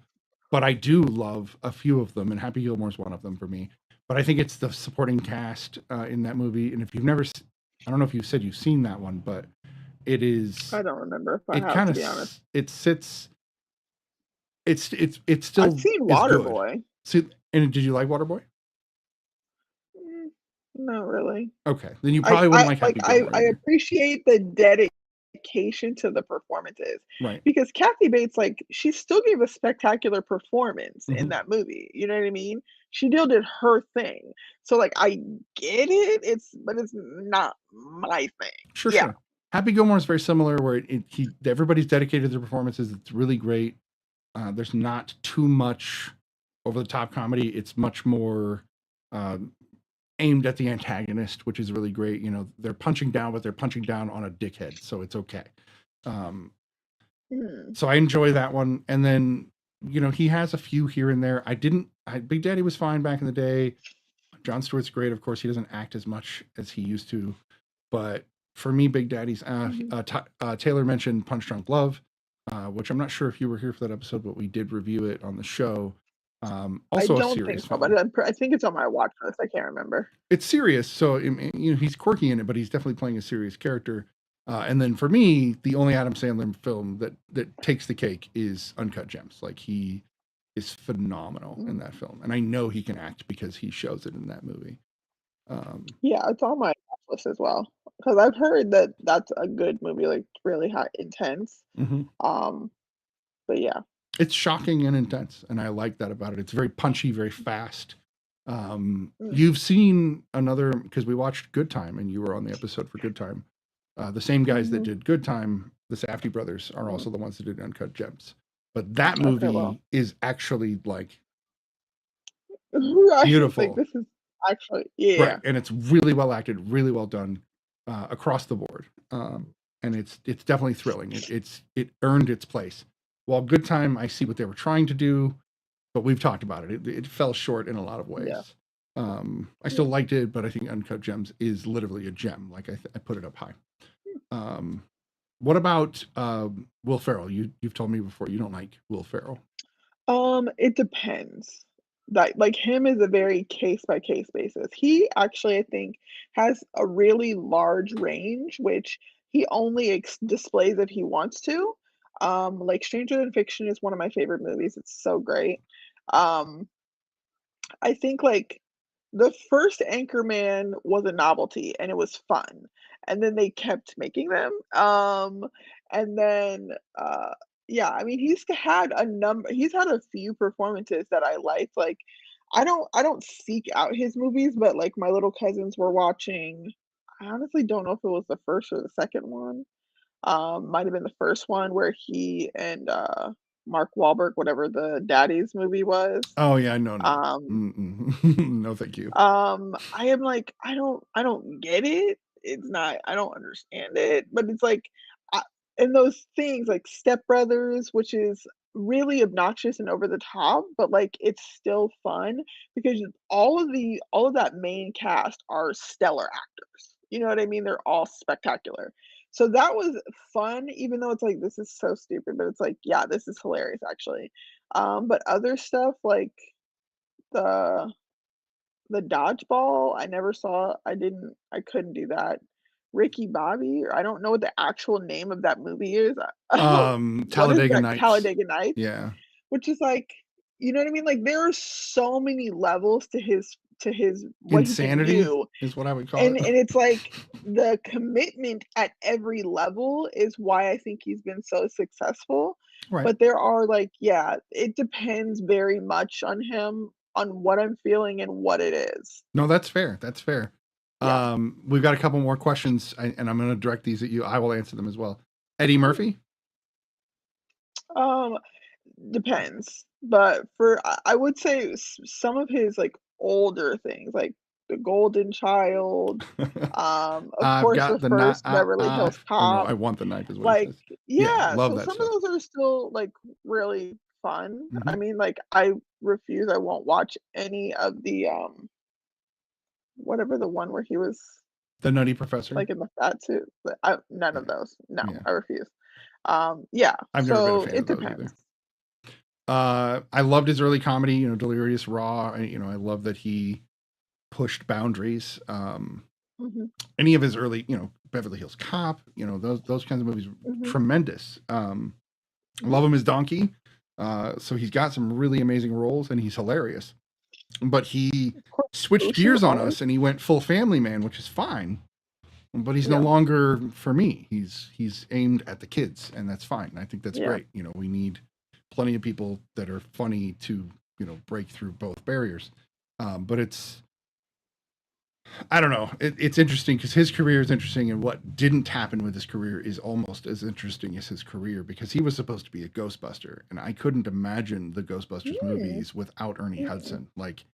but I do love a few of them, and Happy Gilmore is one of them for me. But I think it's the supporting cast in that movie, and if you've never, I don't know if you said you've seen that one, but it is. I don't remember if I It have, kind to of be honest. it sits. It's still. I've seen Waterboy. See, and did you like Waterboy? Not really. Okay, then you probably wouldn't like Happy Gilmore. I appreciate the dedication to the performances, right? Because Kathy Bates, like, she still gave a spectacular performance in Mhm. that movie. You know what I mean? She still did her thing. So, like, I get it. But it's not my thing. Sure. Happy Gilmore is very similar, where everybody's dedicated to their performances. It's really great. There's not too much over the top comedy. It's much more aimed at the antagonist, which is really great. They're punching down, but they're punching down on a dickhead, so it's okay. So I enjoy that one. And then, he has a few here and there. Big Daddy was fine back in the day. Jon Stewart's great. Of course, he doesn't act as much as he used to, but for me, Big Daddy's, Taylor mentioned Punch Drunk Love, which I'm not sure if you were here for that episode, but we did review it on the show. Also I don't a serious think so, film. but I think it's on my watch list. I can't remember. It's serious, so he's quirky in it, but he's definitely playing a serious character. And then for me, the only Adam Sandler film that takes the cake is Uncut Gems. Like, he is phenomenal in that film, and I know he can act because he shows it in that movie. Yeah, it's on my watch list as well because I've heard that that's a good movie, like really high intense. Mhm. But yeah. It's shocking and intense, and I like that about it. It's very punchy, very fast. You've seen another, because we watched Good Time, and you were on the episode for Good Time. The same guys that did Good Time, the Safdie brothers, are also the ones that did Uncut Gems. But that movie is actually like beautiful. Like, this is actually, yeah. Right, and it's really well acted, really well done across the board, and it's definitely thrilling. It earned its place. While Good Time, I see what they were trying to do, but we've talked about it. It fell short in a lot of ways. Yeah. I still liked it, but I think Uncut Gems is literally a gem. Like I put it up high. What about Will Ferrell? You've told me before you don't like Will Ferrell. It depends. That, like, him is a very case by case basis. He actually, I think, has a really large range, which he only displays if he wants to. Like, Stranger Than Fiction is one of my favorite movies. It's so great. I think, like, the first Anchorman was a novelty and it was fun, and then they kept making them. And then yeah, I mean, he's had a few performances that I liked. Like, I don't seek out his movies, but like my little cousins were watching. I honestly don't know if it was the first or the second one. Might have been the first one where he and Mark Wahlberg, whatever the Daddies movie was. Oh yeah, no. No, thank you. I am like, I don't get it. It's not, I don't understand it, but it's like, and those things like Step Brothers, which is really obnoxious and over the top, but like it's still fun because all of that main cast are stellar actors. You know what I mean? They're all spectacular. So that was fun, even though it's like this is so stupid, but it's like, yeah, this is hilarious actually. But other stuff like the dodgeball, I never saw. I couldn't do that. Ricky Bobby, or I don't know what the actual name of that movie is. What is Talladega that? Nights. Talladega Nights, Yeah. which is like, you know what I mean? Like, there are so many levels to his what Insanity he can do, is what I would call and it. it's like the commitment at every level is why I think he's been so successful. Right. But there are like, yeah, it depends very much on him, on what I'm feeling and what it is. No, that's fair. That's fair. Yeah. We've got a couple more questions, and I'm going to direct these at you. I will answer them as well. Eddie Murphy? Depends, but I would say some of his like older things, like The Golden Child, of I've course, got the the first knife. Beverly Hills Oh no, Cop. I want the knife is what he Like, says. yeah, Love so that some stuff. of those are still like really fun. I Mhm. mean, like, I won't watch any of the whatever the one where he was The Nutty Professor. like in the fat suit. None of those. No, Yeah. I refuse. Yeah. I've never been a So fan it of those depends. either. I loved his early comedy, Delirious Raw. I love that he pushed boundaries. Any of his early, Beverly Hills Cop, those kinds of movies, tremendous. Love him as Donkey. So he's got some really amazing roles and he's hilarious. But he switched gears on us and he went full family man, which is fine. But he's no longer for me. He's aimed at the kids, and that's fine. I think that's great. We need plenty of people that are funny to, break through both barriers. But I don't know. It's interesting because his career is interesting, and what didn't happen with his career is almost as interesting as his career because he was supposed to be a Ghostbuster, and I couldn't imagine the Ghostbusters movies without Ernie Hudson. Like,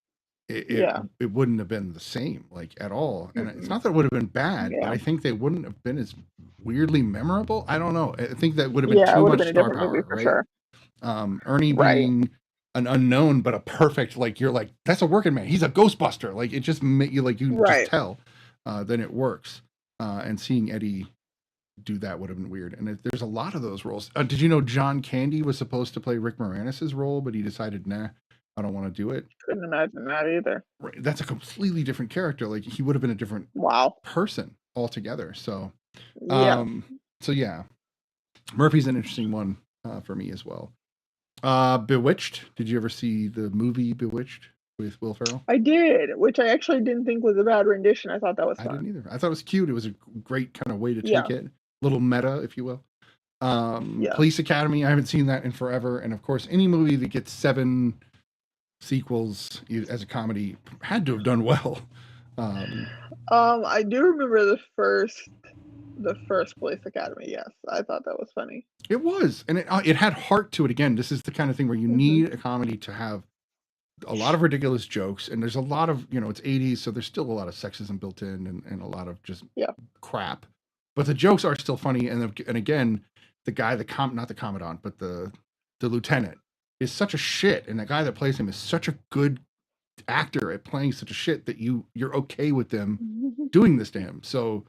it wouldn't have been the same, like, at all. And it's not that it would have been bad, but I think they wouldn't have been as weirdly memorable. I don't know. I think that would have been too much star power, right? Sure. Ernie being an unknown, but a perfect, like, you're like, that's a working man. He's a Ghostbuster. Like, it just make you like, you just tell, then it works. And seeing Eddie do that would have been weird. And there's a lot of those roles. Did you know John Candy was supposed to play Rick Moranis' role, but he decided, nah, I don't want to do it. Couldn't imagine that either. Right. That's a completely different character. Like, he would have been a different person altogether. So, yeah, Murphy's an interesting one for me as well. Bewitched. Did you ever see the movie Bewitched with Will Ferrell? I did, which I actually didn't think was a bad rendition. I thought that was fun. I didn't either. I thought it was cute. It was a great kind of way to take it. A little meta, if you will. Yeah. Police Academy, I haven't seen that in forever. And of course, any movie that gets 7 sequels as a comedy had to have done well. I do remember the first Police Academy. Yes, I thought that was funny. It was, and it had heart to it. Again, this is the kind of thing where you need a comedy to have a lot of ridiculous jokes, and there's a lot of, it's 80s, so there's still a lot of sexism built in, and a lot of just crap, but the jokes are still funny. And again, the guy, not the commandant, but the lieutenant is such a shit, and the guy that plays him is such a good actor at playing such a shit that you're okay with them doing this to him. So,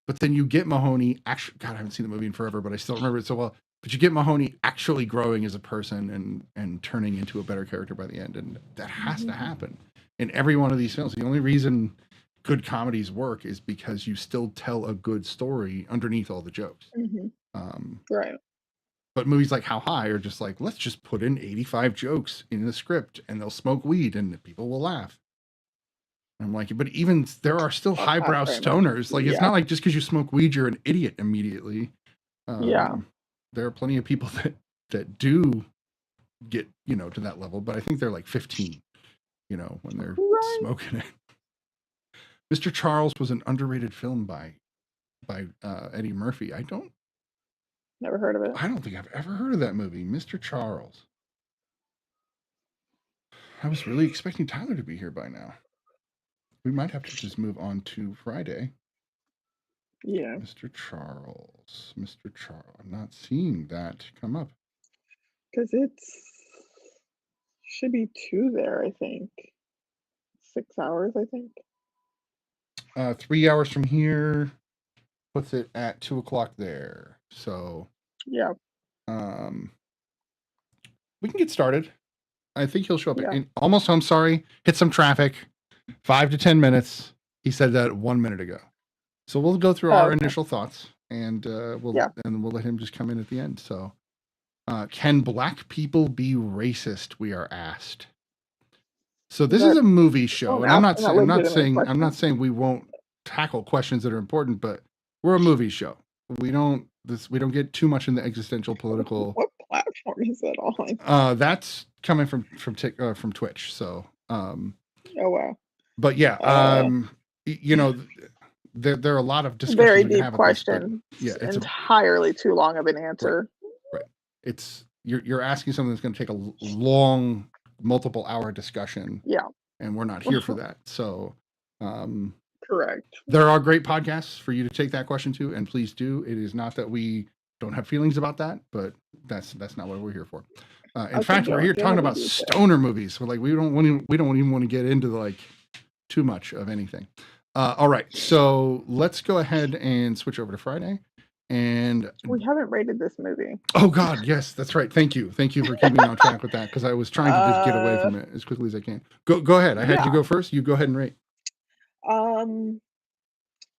but then you get Mahoney actually, God, I haven't seen the movie in forever, but I still remember it so well. But you get Mahoney actually growing as a person and turning into a better character by the end, and that has to happen in every one of these films. The only reason good comedies work is because you still tell a good story underneath all the jokes. Right. But movies like How High are just like, let's just put in 85 jokes in the script, and they'll smoke weed and people will laugh. I'm like, but even there are still highbrow stoners. Like, it's not like just because you smoke weed, you're an idiot immediately. There are plenty of people that do get, to that level, but I think they're like 15, when they're smoking it. Mr. Charles was an underrated film by Eddie Murphy. Never heard of it. I don't think I've ever heard of that movie, Mr. Charles. I was really expecting Tyler to be here by now. We might have to just move on to Friday. Yeah. Mr. Charles. I'm not seeing that come up. Because should be 2 there, I think. 6 hours, I think. 3 hours from here puts it at 2:00 there. So yeah. We can get started. I think he'll show up in almost home. Sorry, hit some traffic. 5 to 10 minutes. He said that 1 minute ago. So we'll go through our initial thoughts, and we'll let him just come in at the end. So, can black people be racist? We are asked. So this is a movie show, and I'm not saying we won't tackle questions that are important, but we're a movie show. We don't get too much in the existential political. What platform is that on? That's coming from Twitch. So oh wow. But yeah, there are a lot of discussions. Very deep question. It's entirely too long of an answer. Right. It's you're asking something that's going to take a long, multiple hour discussion. Yeah. And we're not here for that. So correct. There are great podcasts for you to take that question to, and please do. It is not that we don't have feelings about that, but that's not what we're here for. In fact, we're here talking about stoner movies. We're like, we don't even want to get into too much of anything. All right, so let's go ahead and switch over to Friday. And we haven't rated this movie. Oh God, yes, that's right. Thank you for keeping me on track with that, because I was trying to just get away from it as quickly as I can. Go ahead. I had you go first. You go ahead and rate.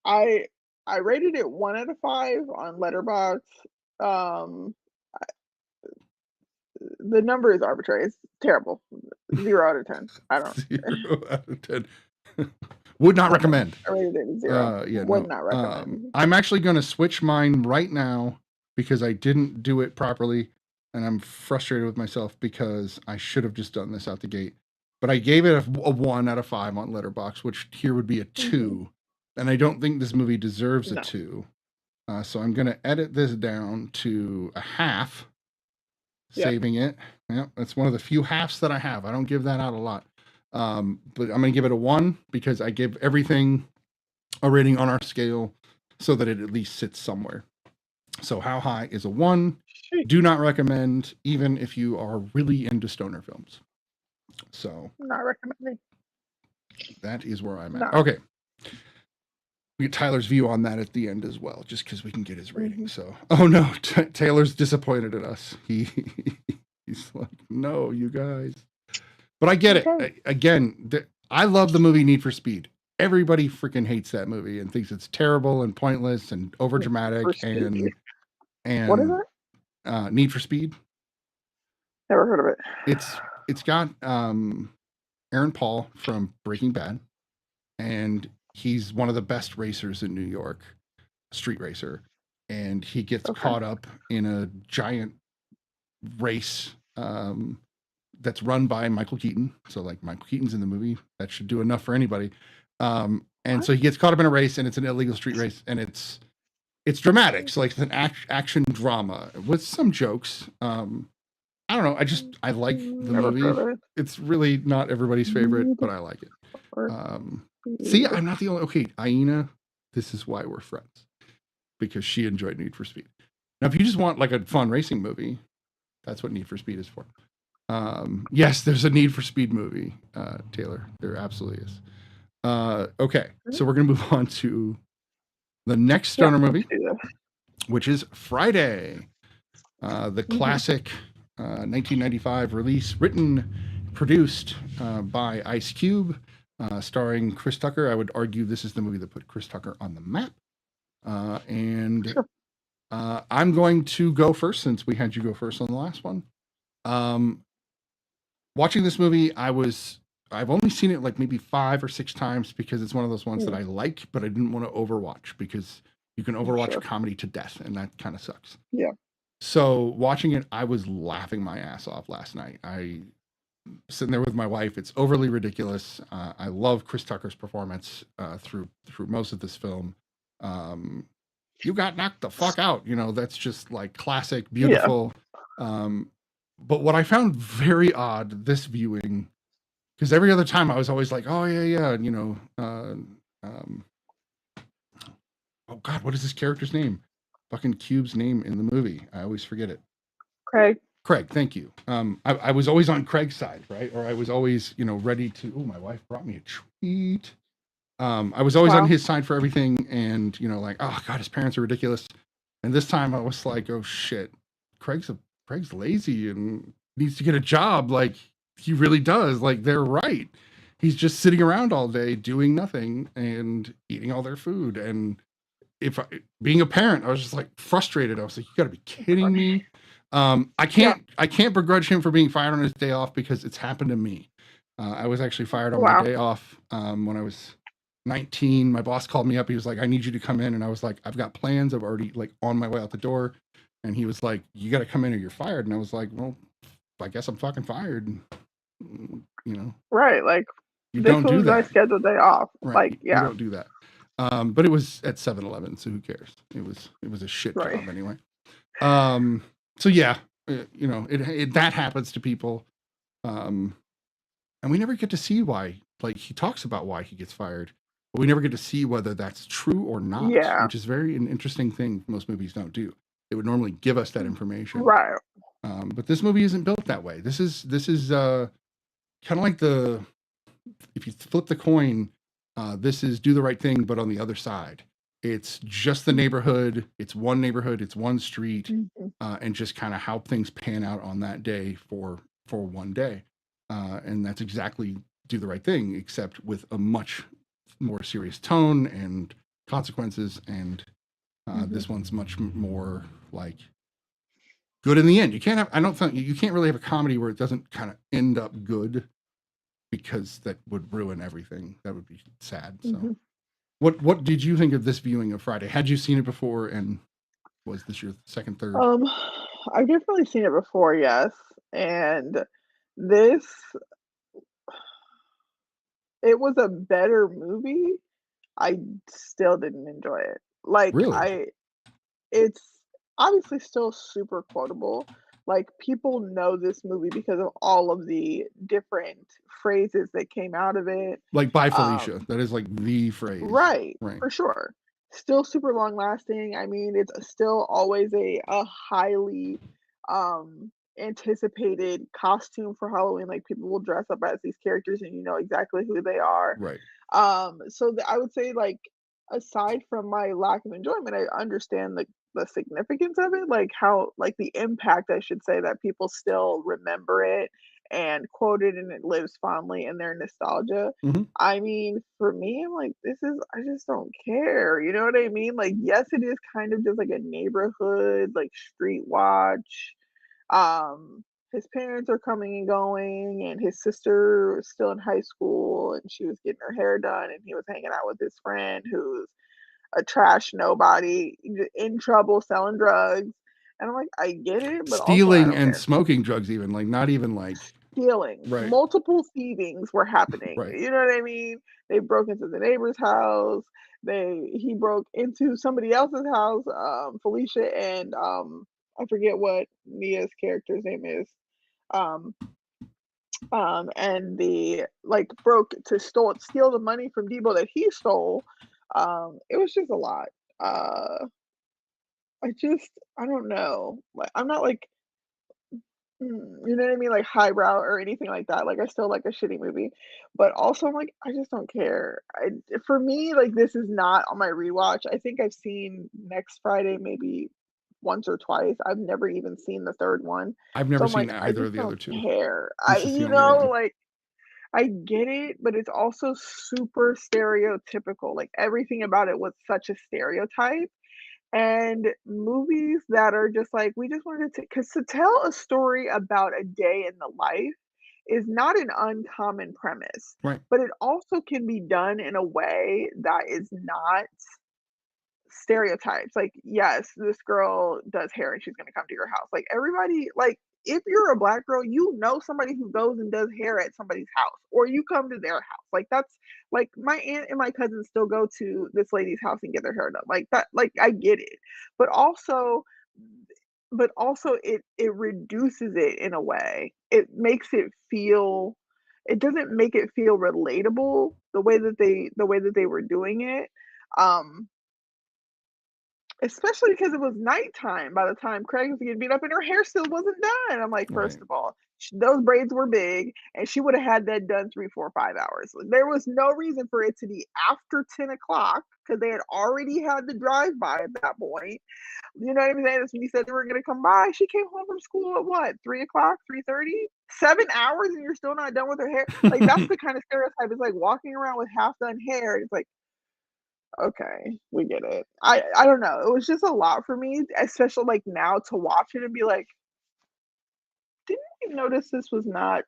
I rated it 1 out of 5 on Letterboxd. The number is arbitrary. It's terrible. 0 out of 10. I don't. 0 out of 10. Would not recommend. I rated it 0. Would not recommend. I'm actually going to switch mine right now because I didn't do it properly, and I'm frustrated with myself because I should have just done this out the gate. But I gave it a 1 out of 5 on Letterboxd, which here would be a 2, and I don't think this movie deserves a 2. So I'm going to edit this down to a half. Saving it. Yeah, that's one of the few halves that I have. I don't give that out a lot. But I'm going to give it a 1 because I give everything a rating on our scale so that it at least sits somewhere. So How High is a 1. Do not recommend, even if you are really into stoner films. So not recommending. That is where I'm at. Okay. We get Tyler's view on that at the end as well, just because we can get his rating. So, oh no, Taylor's disappointed at us. He's like, no, you guys. But I get it. Again, I love the movie Need for Speed. Everybody freaking hates that movie and thinks it's terrible and pointless and overdramatic. And what is it? Need for Speed. Never heard of it. It's got Aaron Paul from Breaking Bad, and he's one of the best racers in New York, street racer. and he gets Okay. caught up in a giant race that's run by Michael Keaton. So like Michael Keaton's in the movie, that should do enough for anybody. And so he gets caught up in a race, and it's an illegal street race, and it's dramatic. So like it's an action drama with some jokes. I don't know. I like the Never movie. heard of it. It's really not everybody's favorite, but I like it. See, I'm not the only. Okay, Aina, this is why we're friends, because she enjoyed Need for Speed. Now, if you just want like a fun racing movie, that's what Need for Speed is for. Yes, there's a Need for Speed movie, Taylor. There absolutely is. Okay, so we're gonna move on to the next stoner movie, which is Friday, the classic 1995 release, written, produced by Ice Cube, starring Chris Tucker. I would argue this is the movie that put Chris Tucker on the map. I'm going to go first since we had you go first on the last one. Watching this movie, I've only seen it like maybe 5 or 6 times because it's one of those ones that I like, but I didn't want to overwatch because you can overwatch a comedy to death, and that kind of sucks. Yeah. So watching it, I was laughing my ass off last night. I sitting there with my wife. It's overly ridiculous. I love Chris Tucker's performance through most of this film. You got knocked the fuck out. You know, that's just like classic, beautiful. But what I found very odd this viewing, because every other time I was always like, oh yeah, you know, oh God, what is this character's name? Fucking Cube's name in the movie. I always forget it. Craig, thank you. I was always on Craig's side, right? Or I was always, you know, ready to. Oh, my wife brought me a treat. I was always on his side for everything, and you know, like, oh God, his parents are ridiculous. And this time, I was like, oh shit, Craig's lazy and needs to get a job. Like he really does. Like they're right. He's just sitting around all day doing nothing and eating all their food. And being a parent, I was just like frustrated. I was like, you got to be kidding me. I can't begrudge him for being fired on his day off because it's happened to me. I was actually fired on my day off when I was 19. My boss called me up. He was like, I need you to come in. And I was like, I've got plans. I'm already like on my way out the door. And he was like, you got to come in or you're fired. And I was like, well, I guess I'm fucking fired. You know, right? Like you don't do that. My scheduled day off. Right. Like, you don't do that. But it was at 7-Eleven, so who cares? It was a shit job anyway. So yeah, you know, it that happens to people, and we never get to see why. Like he talks about why he gets fired, but we never get to see whether that's true or not. Yeah. Which is an interesting thing most movies don't do. They would normally give us that information, right? But this movie isn't built that way. This is kind of like if you flip the coin, this is Do the Right Thing, but on the other side. It's just the neighborhood. It's one neighborhood. It's one street, and just kind of how things pan out on that day for one day. And that's exactly Do the Right Thing, except with a much more serious tone and consequences. And this one's much more like good in the end. You can't really have a comedy where it doesn't kind of end up good, because that would ruin everything. That would be sad. So. What did you think of this viewing of Friday? Had you seen it before, and was this your second, third? I've definitely seen it before, yes. And this, it was a better movie. I still didn't enjoy it. Like really? It's obviously still super quotable. Like people know this movie because of all of the different phrases that came out of it. Like "Bye Felicia," that is like the phrase, right? For sure. Still super long lasting. I mean, it's still always a highly anticipated costume for Halloween. Like people will dress up as these characters, and you know exactly who they are. Right. So I would say, like, aside from my lack of enjoyment, I understand the significance of it, like how, like the impact, I should say, that people still remember it and quote it, and it lives fondly in their nostalgia. I mean, for me, I'm like, I just don't care. You know what I mean? Like, yes, it is kind of just like a neighborhood, like street watch. His parents are coming and going, and his sister was still in high school, and she was getting her hair done, and he was hanging out with his friend who's a trash nobody in trouble selling drugs. And I'm like, I get it, but also I Stealing don't and care. smoking drugs, even like not even like Stealing. right, Multiple thievings were happening. right. You know what I mean? They broke into the neighbor's house. He broke into somebody else's house, Felicia and I forget what Mia's character's name is. Um and the like broke to steal the money from Debo that he stole. It was just a lot. Uh I don't know. Like I'm not like you know what I mean, like highbrow or anything like that. Like I still like a shitty movie, but also I'm like I just don't care. For me, like this is not on my rewatch. I think I've seen Next Friday maybe once or twice. I've never even seen the third one, I've so never I'm seen like I either of just the other don't two. care. This is the You only know, one. like I get it, but it's also super stereotypical. Like everything about it was such a stereotype. And movies that are just like, we just wanted to, because to tell a story about a day in the life is not an uncommon premise, Right. but it also can be done in a way that is not stereotypes. Like, yes, this girl does hair and she's gonna come to your house. Like everybody, like if you're a black girl, you know somebody who goes and does hair at somebody's house, or you come to their house. Like that's like my aunt and my cousin still go to this lady's house and get their hair done. Like that, like I get it. But also it reduces it in a way. It makes it feel it doesn't make it feel relatable the way that they were doing it. Um Especially because it was nighttime by the time Craig was getting beat up and her hair still wasn't done. I'm like, Right. first of all, those braids were big and she would have had that done 3, 4, 5 hours. Like, there was no reason for it to be after 10 o'clock because they had already had the drive by at that point. You know what I'm saying? That's when you said they were going to come by. She came home from school at what, 3 o'clock, 3:30? 7 hours and you're still not done with her hair? Like, that's the kind of stereotype. It's like walking around with half done hair. It's like, okay, we get it. I don't know. It was just a lot for me, especially like now to watch it and be like, didn't you notice this was not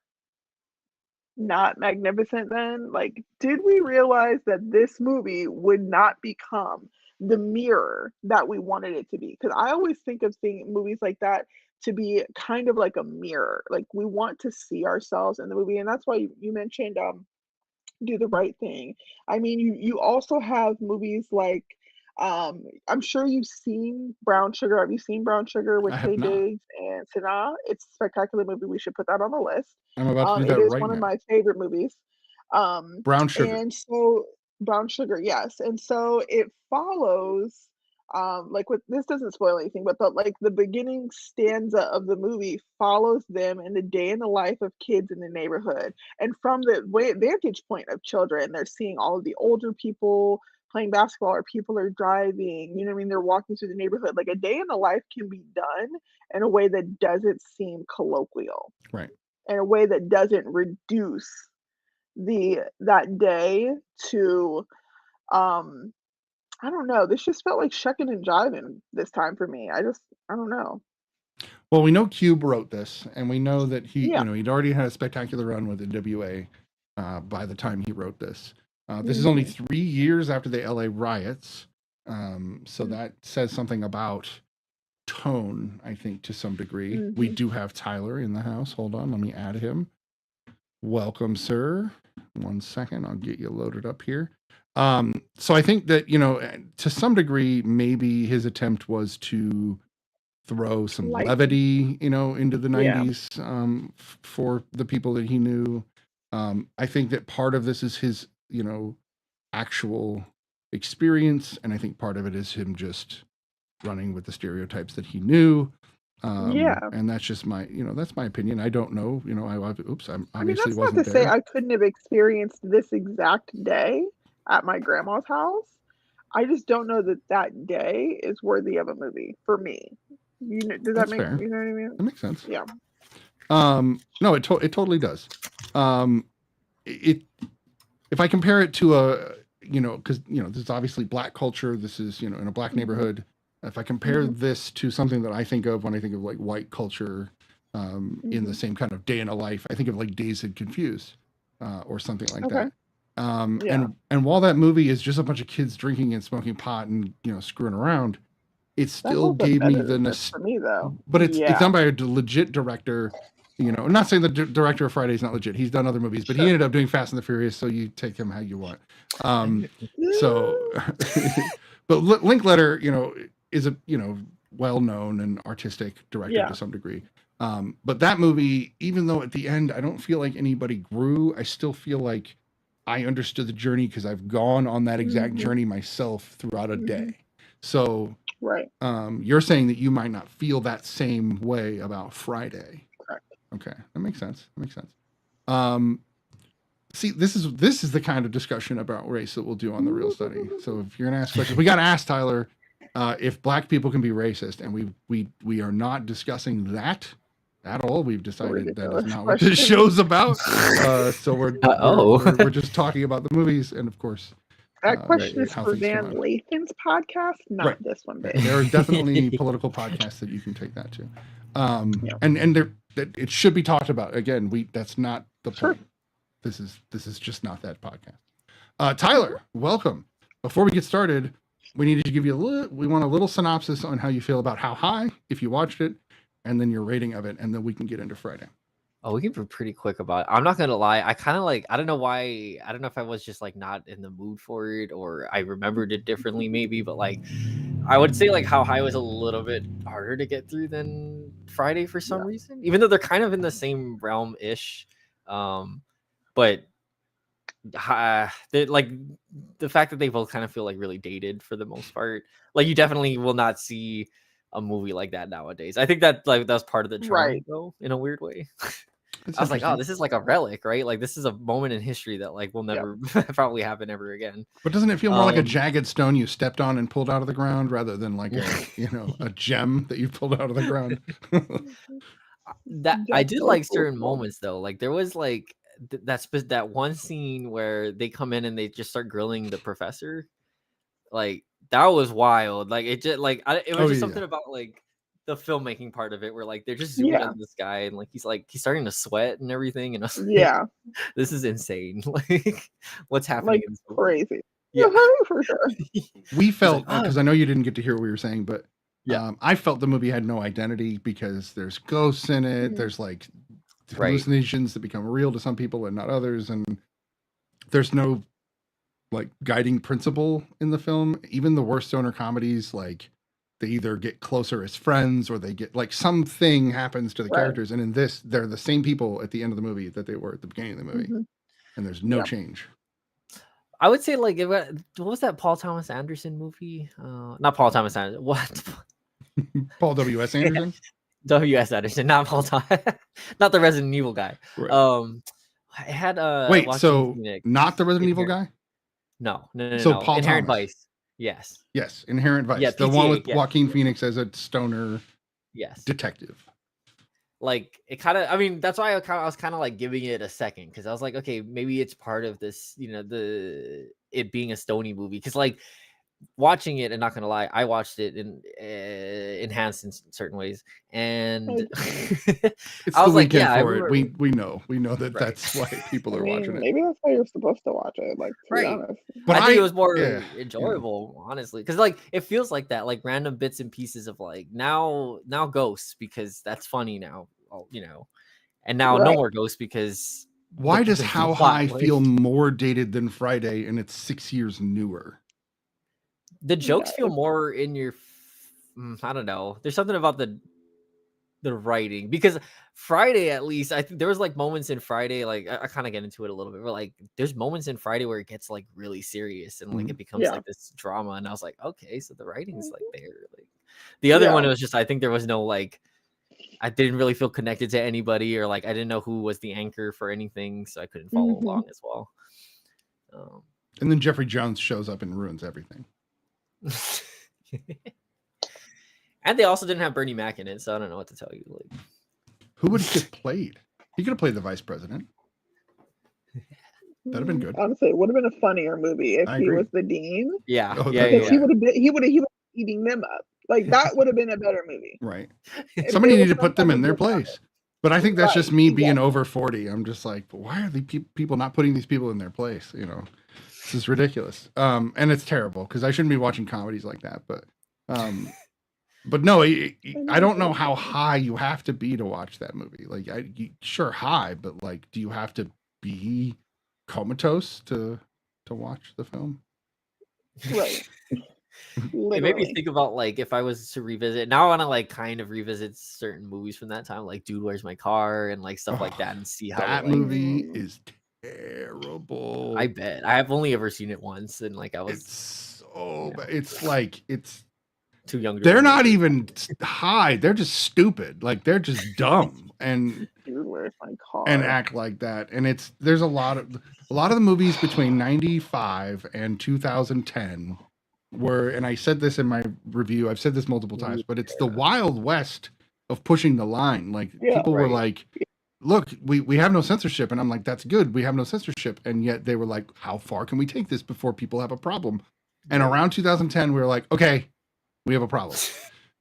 magnificent then? Like, did we realize that this movie would not become the mirror that we wanted it to be? Because I always think of seeing movies like that to be kind of like a mirror. Like we want to see ourselves in the movie, and that's why you mentioned Do the Right Thing. I mean, you also have movies like I'm sure you've seen Brown Sugar. Have you seen Brown Sugar with I have Tay not. Diggs and Sanaa? It's a spectacular movie. We should put that on the list. I'm about to do It that is right one of now. my favorite movies. Brown Sugar. And so Brown Sugar, yes. And so it follows like with this doesn't spoil anything, but the beginning stanza of the movie follows them in the day in the life of kids in the neighborhood. And from the vantage point of children, they're seeing all of the older people playing basketball or people are driving, you know what I mean? They're walking through the neighborhood. Like a day in the life can be done in a way that doesn't seem colloquial, Right. in a way that doesn't reduce that day to um I don't know. This just felt like shucking and jiving this time for me. I don't know. Well, we know Cube wrote this, and we know that Yeah. he'd already had a spectacular run with NWA by the time he wrote this. This is only Mhm. 3 years after the LA riots, so Mm. that says something about tone, I think, to some degree. We Mhm. do have Tyler in the house. Hold on, let me add him. Welcome, sir. 1 second, I'll get you loaded up here. So I think that, to some degree, maybe his attempt was to throw some Lighten. levity, into the Yeah. 90s for the people that he knew. I think that part of this is his, actual experience. And I think part of it is him just running with the stereotypes that he knew. Yeah. And that's just that's my opinion. I don't know, I'm I mean, obviously that's not wasn't to say there. I couldn't have experienced this exact day at my grandma's house. I just don't know that that day is worthy of a movie for me. Does that That's make, fair. you know what I mean? That makes sense. Yeah. No, it totally does. It if I compare it to because this is obviously black culture. This is in a black Mhm. neighborhood. If I compare Mhm. this to something that I think of when I think of like white culture, in the Mhm. same kind of day in a life, I think of like Dazed and Confused, or something like Okay. that. Yeah. And while that movie is just a bunch of kids drinking and smoking pot and screwing around, it That's still also gave me better the for me though. but it's Yeah. done by a legit director. I'm not saying the director of Friday is not legit. He's done other movies, but he ended up doing Fast and the Furious, so you take him how you want. So, but Linklater, is a well-known and artistic director to some degree. But that movie, even though at the end I don't feel like anybody grew, I still feel like I understood the journey because I've gone on that exact journey myself throughout a day. So, right. You're saying that you might not feel that same way about Friday. Correct. Okay, that makes sense. See, this is the kind of discussion about race that we'll do on the Real Study. So if you're gonna ask questions, we gotta ask Tyler if Black people can be racist, and we are not discussing that at all. We've decided that is not what this show's about. So we're just talking about the movies, and of course. That question is for Van Lathan's podcast, not this one. Right. There are definitely political podcasts that you can take that to, and it should be talked about. Again, that's not the point. This is just not that podcast. Tyler, welcome. Before we get started, we needed to give you we want a little synopsis on how you feel about How High, if you watched it, and then your rating of it, and then we can get into Friday. Oh, we can be pretty quick about it. I'm not gonna lie. I kind of I don't know why. I don't know if I was just not in the mood for it, or I remembered it differently, maybe. But I would say How High was a little bit harder to get through than Friday for some reason, even though they're kind of in the same realm ish. But the fact that they both kind of feel really dated for the most part. You definitely will not see a movie like that nowadays. I think that that's part of the charm, though, in a weird way. I was oh, this is a relic, right? This is a moment in history that will never probably happen ever again. But doesn't it feel more like a jagged stone you stepped on and pulled out of the ground rather than a gem that you pulled out of the ground? That I did certain moments though. There was that one scene where they come in and they just start grilling the professor. That was wild. It just it was just something about the filmmaking part of it where they're just zooming on this guy and he's starting to sweat and everything, and I was this is insane. What's happening? Crazy. Yeah, for sure. We felt, because I know you didn't get to hear what we were saying, but I felt the movie had no identity because there's ghosts in it. There's hallucinations that become real to some people and not others, and there's no guiding principle in the film. Even the worst stoner comedies, they either get closer as friends or they get something happens to the characters. And in this, they're the same people at the end of the movie that they were at the beginning of the movie. And there's no change. I would say what was that Paul Thomas Anderson movie? Not Paul Thomas Anderson. What? Paul W.S. Anderson? W.S. Anderson, not Paul Thomas. Not the Resident Evil guy. Right. It had wait, so Phoenix. Not the Resident Evil guy? No. So Paul Inherent Thomas. Vice. Yes, Inherent Vice. Yeah, the one with Joaquin Phoenix as a stoner detective. It kind of, I mean, that's why I was kind of giving it a second, because I was okay, maybe it's part of this, it being a stony movie, because watching it, and not gonna lie, I watched it in enhanced in certain ways, and it's I was the weekend for it. We know that that's why people are watching it. Maybe that's why you're supposed to watch it. To be honest, but I think it was more enjoyable, honestly, because it feels like that, random bits and pieces of now ghosts, because that's funny now, and now no more ghosts because. Why does How High feel more dated than Friday, and it's 6 years newer? The jokes feel more in your, I don't know. There's something about the writing, because Friday, at least, I think there was moments in Friday, I kind of get into it a little bit, but there's moments in Friday where it gets really serious and it becomes this drama, and I was okay, so the writing's there. The other one, it was just, I think there was no I didn't really feel connected to anybody, or I didn't know who was the anchor for anything, so I couldn't follow along as well. And then Jeffrey Jones shows up and ruins everything. And they also didn't have Bernie Mac in it, so I don't know what to tell you. Who would he have played? He could have played the vice president. That'd have been good. Honestly, it would have been a funnier movie if he was the dean. Yeah, He would have been eating them up. That would have been a better movie. Right. Somebody needed to put them in their place. But I think that's just me being exactly. over 40. I'm just like, but why are the people not putting these people in their place? This is ridiculous. And it's terrible because I shouldn't be watching comedies like that. But no, I don't know how high you have to be to watch that movie. Like, sure high, but like, do you have to be comatose to watch the film? Right. It made me Literally. think about like if I was to revisit. Now I want to like kind of revisit certain movies from that time, like Dude, Where's My Car, and like stuff like that, and see how That it like. movie is terrible. I bet I have only ever seen it once, and like I was It's so bad. It's like too young. They're not even high. They're just stupid. Like they're just dumb and Dude, where's my car? and act like that. And there's a lot of the movies between 95 and 2010 were, and I said this in my review, I've said this multiple times, but it's the Wild West of pushing the line. Like people were like, look, we have no censorship. And I'm like, that's good. We have no censorship. And yet they were like, how far can we take this before people have a problem? And around 2010, we were like, okay, we have a problem.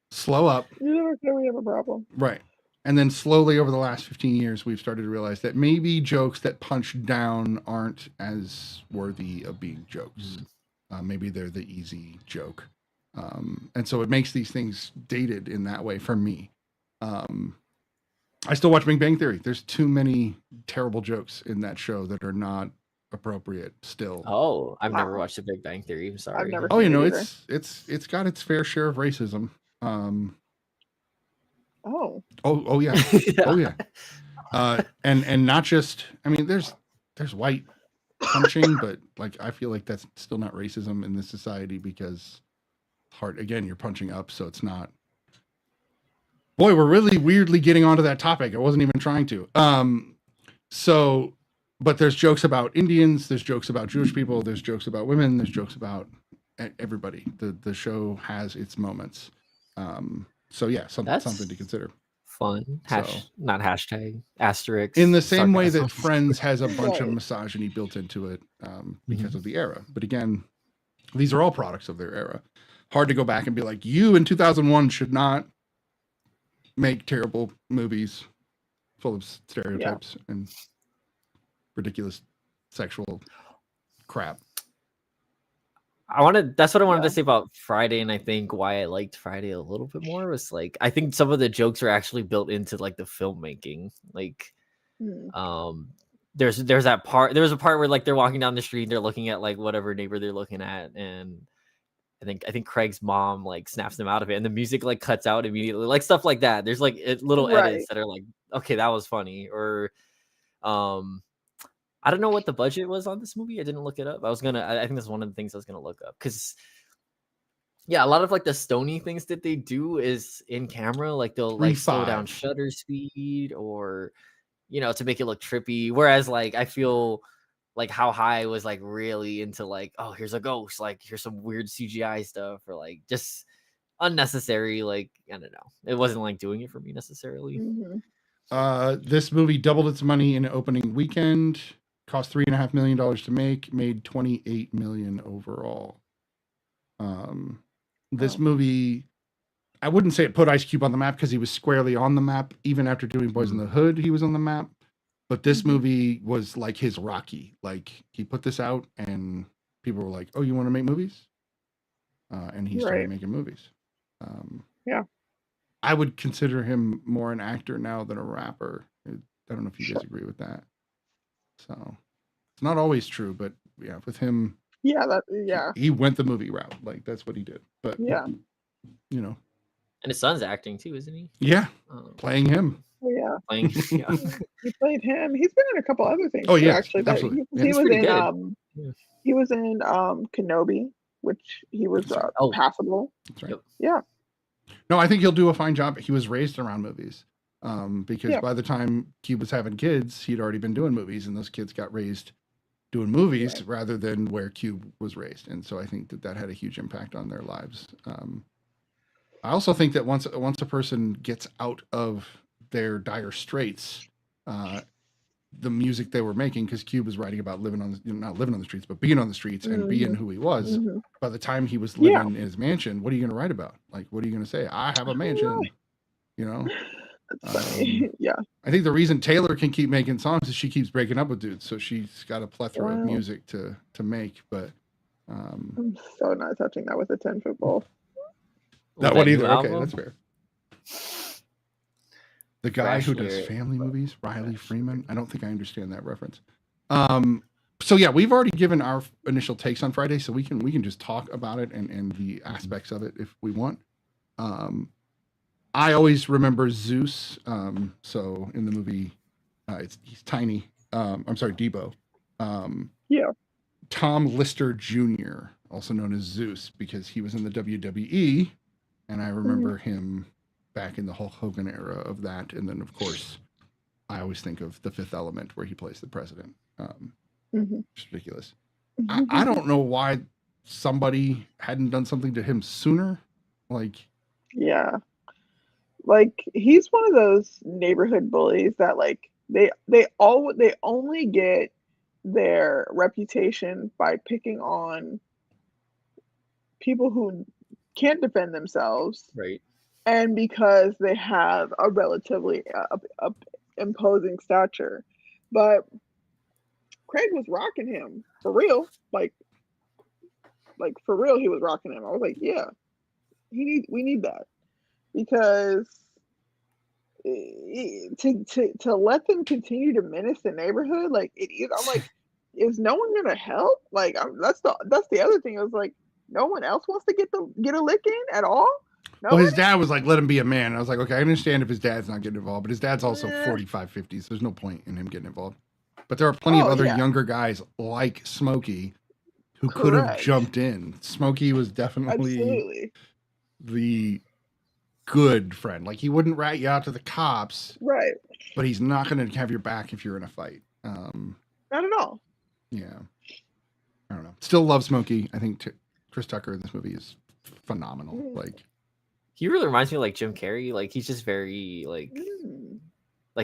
Slow up. You never say we have a problem. Right. And then slowly over the last 15 years, we've started to realize that maybe jokes that punch down aren't as worthy of being jokes. Maybe they're the easy joke. And so it makes these things dated in that way for me. I still watch Big Bang Theory. There's too many terrible jokes in that show that are not appropriate still. Oh, I've never watched The Big Bang Theory. I'm sorry. I've never Oh, seen it either. it's got its fair share of racism. Oh yeah. Oh yeah. And not just, I mean, there's white punching, but like I feel like that's still not racism in this society because again, you're punching up, so it's not. Boy, we're really weirdly getting onto that topic. I wasn't even trying to. But there's jokes about Indians, there's jokes about Jewish people, there's jokes about women, there's jokes about everybody. The show has its moments. So yeah, something to consider. Fun. Not hashtag, asterisk. In the same way sarcasm. that Friends has a bunch of misogyny built into it because of the era. But again, these are all products of their era. Hard to go back and be like, you in 2001 should not make terrible movies full of stereotypes and ridiculous sexual crap. That's what I wanted to say about Friday, and I think why I liked Friday a little bit more was like I think some of the jokes are actually built into like the filmmaking. Like there's that part, there was a part where like they're walking down the street and they're looking at like whatever neighbor they're looking at, and I think Craig's mom like snaps them out of it, and the music like cuts out immediately, like stuff like that. There's like little edits that are like, okay, that was funny. Or I don't know what the budget was on this movie. I didn't look it up. I think that's one of the things I was gonna look up, because a lot of like the stony things that they do is in camera, like they'll like slow down shutter speed or to make it look trippy. Whereas like I feel like How High was like really into like, oh, here's a ghost, like here's some weird CGI stuff, or like just unnecessary, like I don't know. It wasn't like doing it for me necessarily. This movie doubled its money in opening weekend. Cost $3.5 million to make, made $28 million overall. This movie, I wouldn't say it put Ice Cube on the map because he was squarely on the map. Even after doing Boys in the Hood, he was on the map. But this movie was like his Rocky. Like he put this out and people were like, oh, you want to make movies? And he started making movies. I would consider him more an actor now than a rapper. I don't know if you guys agree with that. So it's not always true, but yeah, with him, he went the movie route. Like that's what he did. But and his son's acting too, isn't he? Yeah, playing him. Playing. He played him. He's been in a couple other things. Oh yeah, actually, absolutely. He was in Kenobi, which he was passable. That's right. Yeah. No, I think he'll do a fine job. He was raised around movies. Because by the time Cube was having kids, he'd already been doing movies, and those kids got raised doing movies rather than where Cube was raised. And so I think that had a huge impact on their lives. I also think that once a person gets out of their dire straits, the music they were making, because Cube was writing about not living on the streets, but being on the streets and being who he was. By the time he was living in his mansion, what are you going to write about? Like, what are you going to say? I have a mansion, That's funny. Yeah. I think the reason Taylor can keep making songs is she keeps breaking up with dudes, so she's got a plethora of Wow. music to make. But I'm so not touching that with a 10-foot pole. that With one new either. Okay, album? that's fair. The guy who does Freshly- family movies, Riley Freeman. I don't think I understand that reference. So yeah, we've already given our initial takes on Friday, so we can just talk about it and the aspects of it if we want. I always remember Zeus. So in the movie, he's tiny. I'm sorry, Debo. Yeah. Tom Lister Jr., also known as Zeus, because he was in the WWE, and I remember him back in the Hulk Hogan era of that. And then, of course, I always think of The Fifth Element, where he plays the president. It's ridiculous. I don't know why somebody hadn't done something to him sooner. Like, Yeah. Like, he's one of those neighborhood bullies that, like, they only get their reputation by picking on people who can't defend themselves, Right. and because they have a relatively imposing stature. But Craig was rocking him for real, like for real, he was rocking him. I was like, yeah, we need that, because to let them continue to menace the neighborhood, like it is. I'm like, is no one gonna help? Like, that's the other thing. I was like, no one else wants to get a lick in at all. well, his dad was like, let him be a man. And I was like, okay, I understand if his dad's not getting involved, but his dad's also 45, 50, so there's no point in him getting involved. But there are plenty of other younger guys like Smokey who could have jumped in. Smokey was definitely the good friend. Like, he wouldn't rat you out to the cops, right? But he's not going to have your back if you're in a fight. Not at all. Yeah, I don't know. Still love Smokey. I think Chris Tucker in this movie is phenomenal. Like, he really reminds me of like Jim Carrey. Like, he's just very like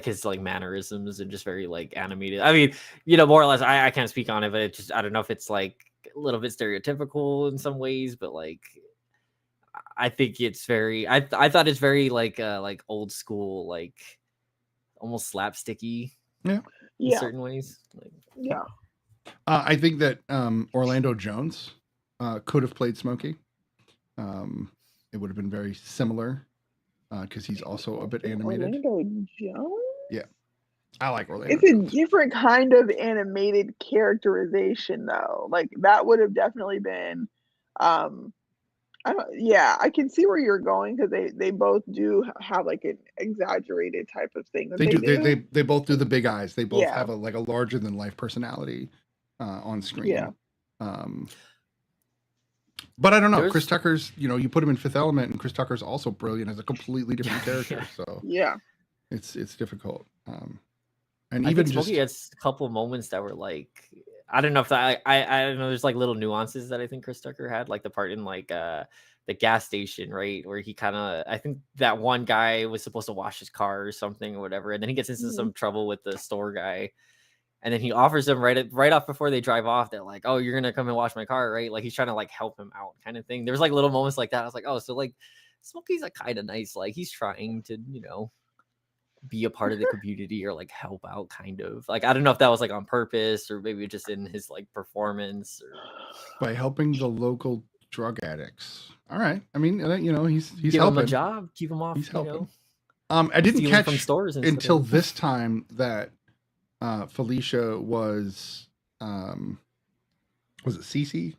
his like mannerisms and just very like animated. I mean, more or less, I can't speak on it, but it just, I don't know if it's like a little bit stereotypical in some ways, but like I think it's very, I thought it's very like old school, like almost slapsticky. Yeah. In certain ways. Like, yeah. I think that Orlando Jones could have played Smokey. It would have been very similar because he's also a bit animated. Orlando Jones? Yeah. I like Orlando It's Jones. a different kind of animated characterization, though. Like, that would have definitely been I can see where you're going, because they both do have like an exaggerated type of thing that They do. They both do the big eyes. They both have a larger than life personality on screen. Yeah. But I don't know. Chris Tucker's, you put him in Fifth Element, and Chris Tucker's also brilliant as a completely different character. So it's difficult. And I even think Smokey has a couple of moments that were like, I don't know if that I don't know. There's like little nuances that I think Chris Tucker had, like the part in like the gas station, right, where he kind of, I think that one guy was supposed to wash his car or something or whatever, and then he gets into some trouble with the store guy, and then he offers him right off before they drive off. They're like, "Oh, you're gonna come and wash my car, right?" Like, he's trying to like help him out, kind of thing. There's like little moments like that. I was like, "Oh, so like Smokey's a kind of nice, like he's trying to be a part of the community or like help out, kind of." Like, I don't know if that was like on purpose or maybe just in his like performance or by helping the local drug addicts. All right. I mean, he's give helping. him a job, keep him off. He's helping. I didn't catch from stores until this time that Felicia was it Cece?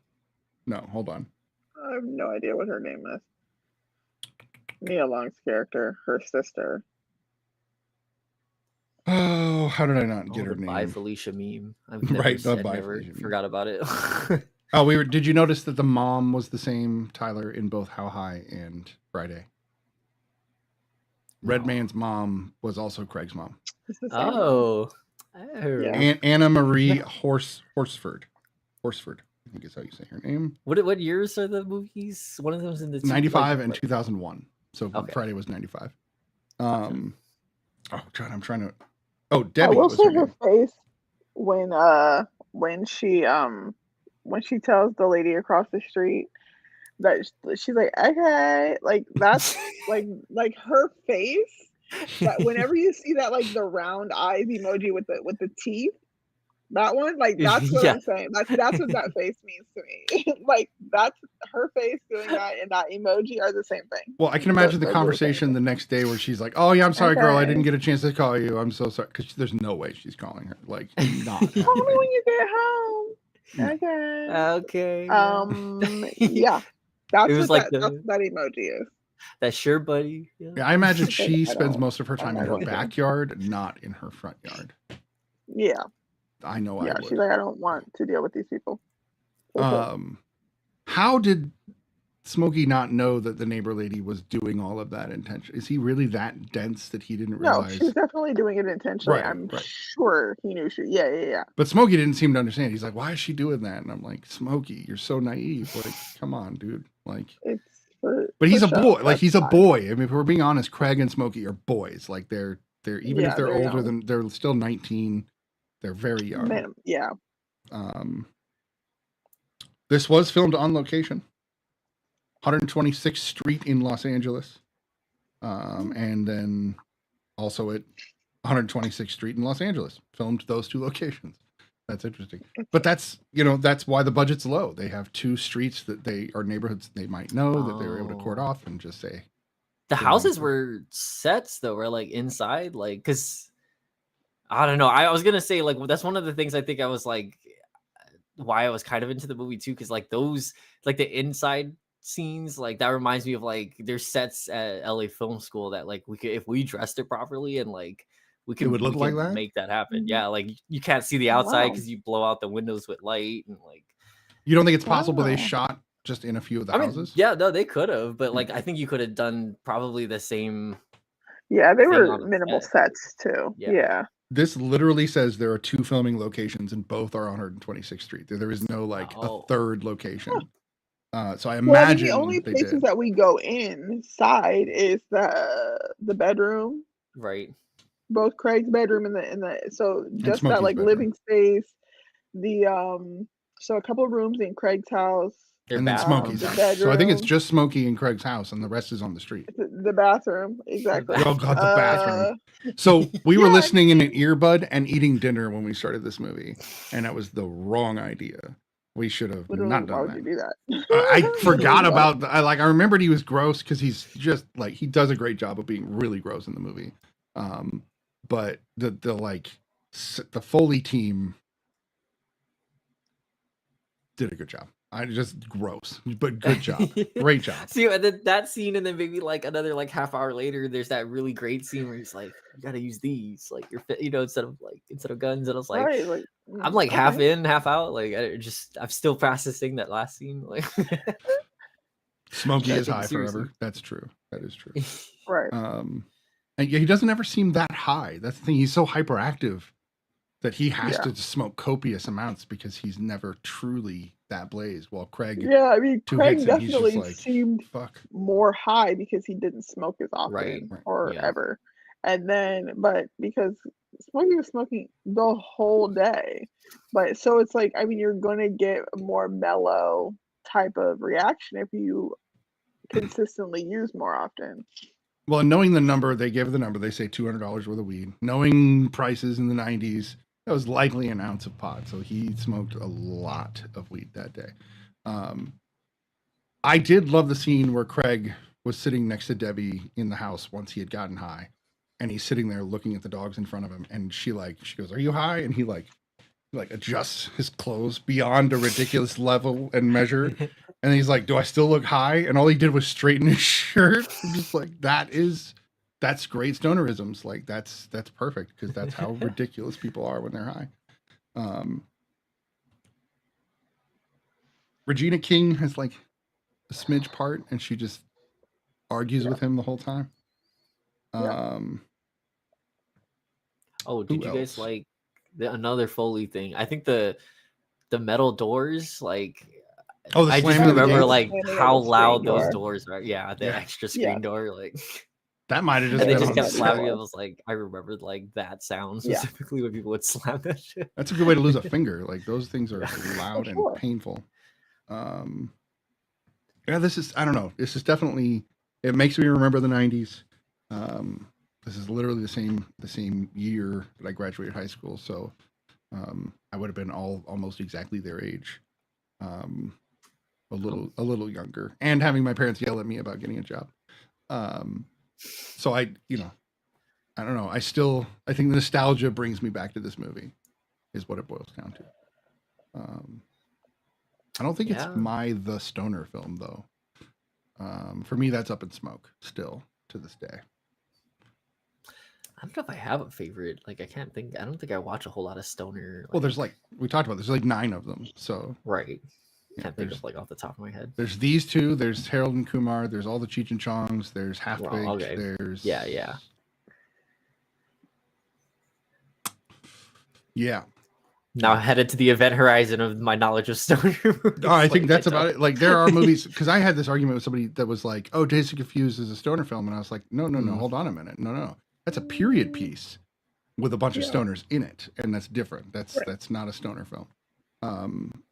No, hold on. I have no idea what her name is. Nia Long's character, her sister. Oh, how did I not get her name? Bye Felicia meme. I've never forgot about it. Oh, did you notice that the mom was the same Tyler in both How High and Friday? No. Redman's mom was also Craig's mom. Oh. Yeah. Anna Marie Horsford. Horsford, I think is how you say her name. What years are the movies? One of them's in the 95 and 2001. So okay. Friday was 95. Oh God, I'm trying to. Oh, Debbie. I will say her face when she tells the lady across the street that she's like, okay, like that's like her face But whenever you see that, like the round eyes emoji with the teeth, that one, like that's what Yeah. I'm saying. That's what that face means to me. Like that's her face doing that and that emoji are the same thing. Well, I can imagine the Those are the same conversation thing. the next day where she's like, "Oh yeah, I'm sorry, girl, I Okay. didn't get a chance to call you. I'm so sorry." Because there's no way she's calling her. Like, not Call me happening. when you get home. No. Okay. Okay. Yeah. Yeah. That's It was what like that's what that emoji is. that sure buddy. Yeah. Yeah, I imagine Like, she I spends don't- most of her time in I her don't care. backyard, not in her front yard. Yeah. I know I Yeah. would. She's like, I don't want to deal with these people. For sure. How did Smokey not know that the neighbor lady was doing all of that intention? Is he really that dense that he didn't No, realize? she's definitely doing it intentionally. Right, I'm right. sure he knew she. Yeah. But Smokey didn't seem to understand. He's like, "Why is she doing that?" And I'm like, "Smokey, you're so naive. Like, come on, dude. Like." It's for. But he's for a show. boy. Like That's he's a fine. boy. I mean, if we're being honest, Craig and Smokey are boys. Like they're even Yeah, if they're they're older young. than they're still 19. They're very young. Yeah. This was filmed on location, 126th Street in Los Angeles, and then also at 126th Street in Los Angeles. Filmed those two locations. That's interesting. But that's why the budget's low. They have two streets that they are neighborhoods they might know that they were able to court off and just say. The houses were sets though, were like inside, like because I don't know. I was gonna say like that's one of the things I think I was like why I was kind of into the movie too, because like those like the inside scenes like that reminds me of like there's sets at LA Film School that like we could if we dressed it properly and like we could would look like that? make that happen. Yeah, like you can't see the outside Wow. because you blow out the windows with light and like. You don't think it's possible they Wow. shot just in a few of the I mean, houses? yeah, no, they could have, but like I think you could have done probably the same. Yeah, they thing were on the minimal set. sets too. Yeah. Yeah. This literally says there are two filming locations and both are on 126th Street. There is no like Oh. a third location. So I Well, I imagine mean, the only they places did. that we go inside is the bedroom, Right. both Craig's bedroom and the so just Smokey's that like bedroom. living space, the so a couple of rooms in Craig's house, Their And then bathroom. Smokey's the house. So I think it's bedroom. just Smokey and Craig's house and the rest is on the street. the bathroom, exactly. Oh god, the bathroom. So we were yeah. listening in an earbud and eating dinner when we started this movie, and that was the wrong idea. We should have Literally, not why done would you that. do that? I forgot Literally, about. I remembered he was gross because he's just like he does a great job of being really gross in the movie. But the Foley team did a good job. I just gross, but good job, great job. See, and then that scene, and then maybe like another like half hour later, there's that really great scene where he's like, "You gotta use these, like your, instead of guns." And I was like, right? Like, I'm like half okay. in, half out. Like I'm still processing that last scene. Like, Smokey Yeah, is take it high seriously. forever. That's true. That is true. Right. And yeah, he doesn't ever seem that high. That's the thing. He's so hyperactive that he has Yeah. to smoke copious amounts because he's never truly that blazed. While Craig, Yeah, I mean, two Craig hits and he's just definitely like, seemed fuck. more high because he didn't smoke as often Right, or yeah. ever. And then, but because Smokey was smoking the whole day. But so it's like, I mean, you're going to get a more mellow type of reaction if you consistently use more often. Well, and knowing the number, they give the number, they say $200 worth of weed. Knowing prices in the 90s, that was likely an ounce of pot. So he smoked a lot of weed that day. I did love the scene where Craig was sitting next to Debbie in the house once he had gotten high. And he's sitting there looking at the dogs in front of him. And she goes, "Are you high?" And he adjusts his clothes beyond a ridiculous level and measure. And he's like, "Do I still look high?" And all he did was straighten his shirt. I'm just like, that's great stonerisms. Like that's perfect because that's how ridiculous people are when they're high. Regina King has like a smidge part and she just argues with him the whole time. Oh, did Who you guys else? like another Foley thing? I think the metal doors, like, Oh, the I just slamming of the remember gates? like Slamming of how the loud screen those door. doors are. Yeah, the Yeah. extra screen Yeah. door, like, That might have just and they been just on kept set. slamming it. I was like, I remembered like that sound Yeah. specifically when people would slam that shit. That's a good way to lose a finger. Like those things are loud For and sure. painful. Yeah, I don't know. This is definitely, it makes me remember the 90s. The This is literally the same year that I graduated high school. So I would have been almost exactly their age. A little younger, and having my parents yell at me about getting a job. So I don't know. I think nostalgia brings me back to this movie, is what it boils down to. I don't think it's the stoner film though. For me, that's Up in Smoke still to this day. I don't know if I have a favorite. Like, I don't think I watch a whole lot of stoner. Well, there's we talked about, there's 9 of them. So right. Can't think of off the top of my head. There's these 2. There's Harold and Kumar. There's all the Cheech and Chongs. There's Half Baked. Okay. There's yeah. Now headed to the event horizon of my knowledge of stoner movies. Oh, I think that's about it. Like, there are movies, because I had this argument with somebody that was like, "Oh, Dazed and Confused is a stoner film," and I was like, "No, hold on a minute, no, that's a period piece with a bunch of stoners in it, and that's different. That's not a stoner film."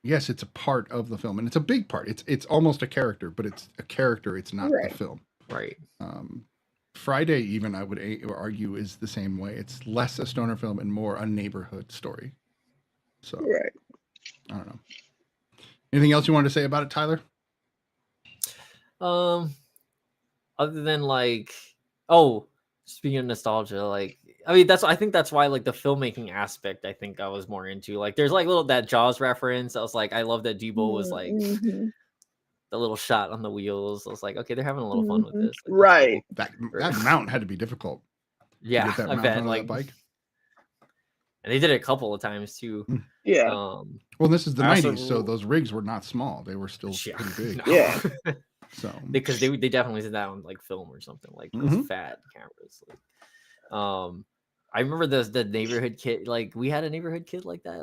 Yes, it's a part of the film, and it's a big part. It's almost a character, but it's a character. It's not the film. Right. Friday, even, I would argue, is the same way. It's less a stoner film and more a neighborhood story. So, I don't know. Anything else you wanted to say about it, Tyler? Other than speaking of nostalgia, I think that's why the filmmaking aspect, I think I was more into. Like, there's that Jaws reference. I was like, I love that Debo was the little shot on the wheels. I was like, okay, they're having a little fun with this. Right. That mount had to be difficult. Yeah, to get that I mount bet. on that bike. And they did it a couple of times too. Yeah. Well, this is the 90s, so those rigs were not small. They were still pretty big. Yeah. So because they definitely did that on film or something, those fat cameras. I remember the neighborhood kid. We had a neighborhood kid like that.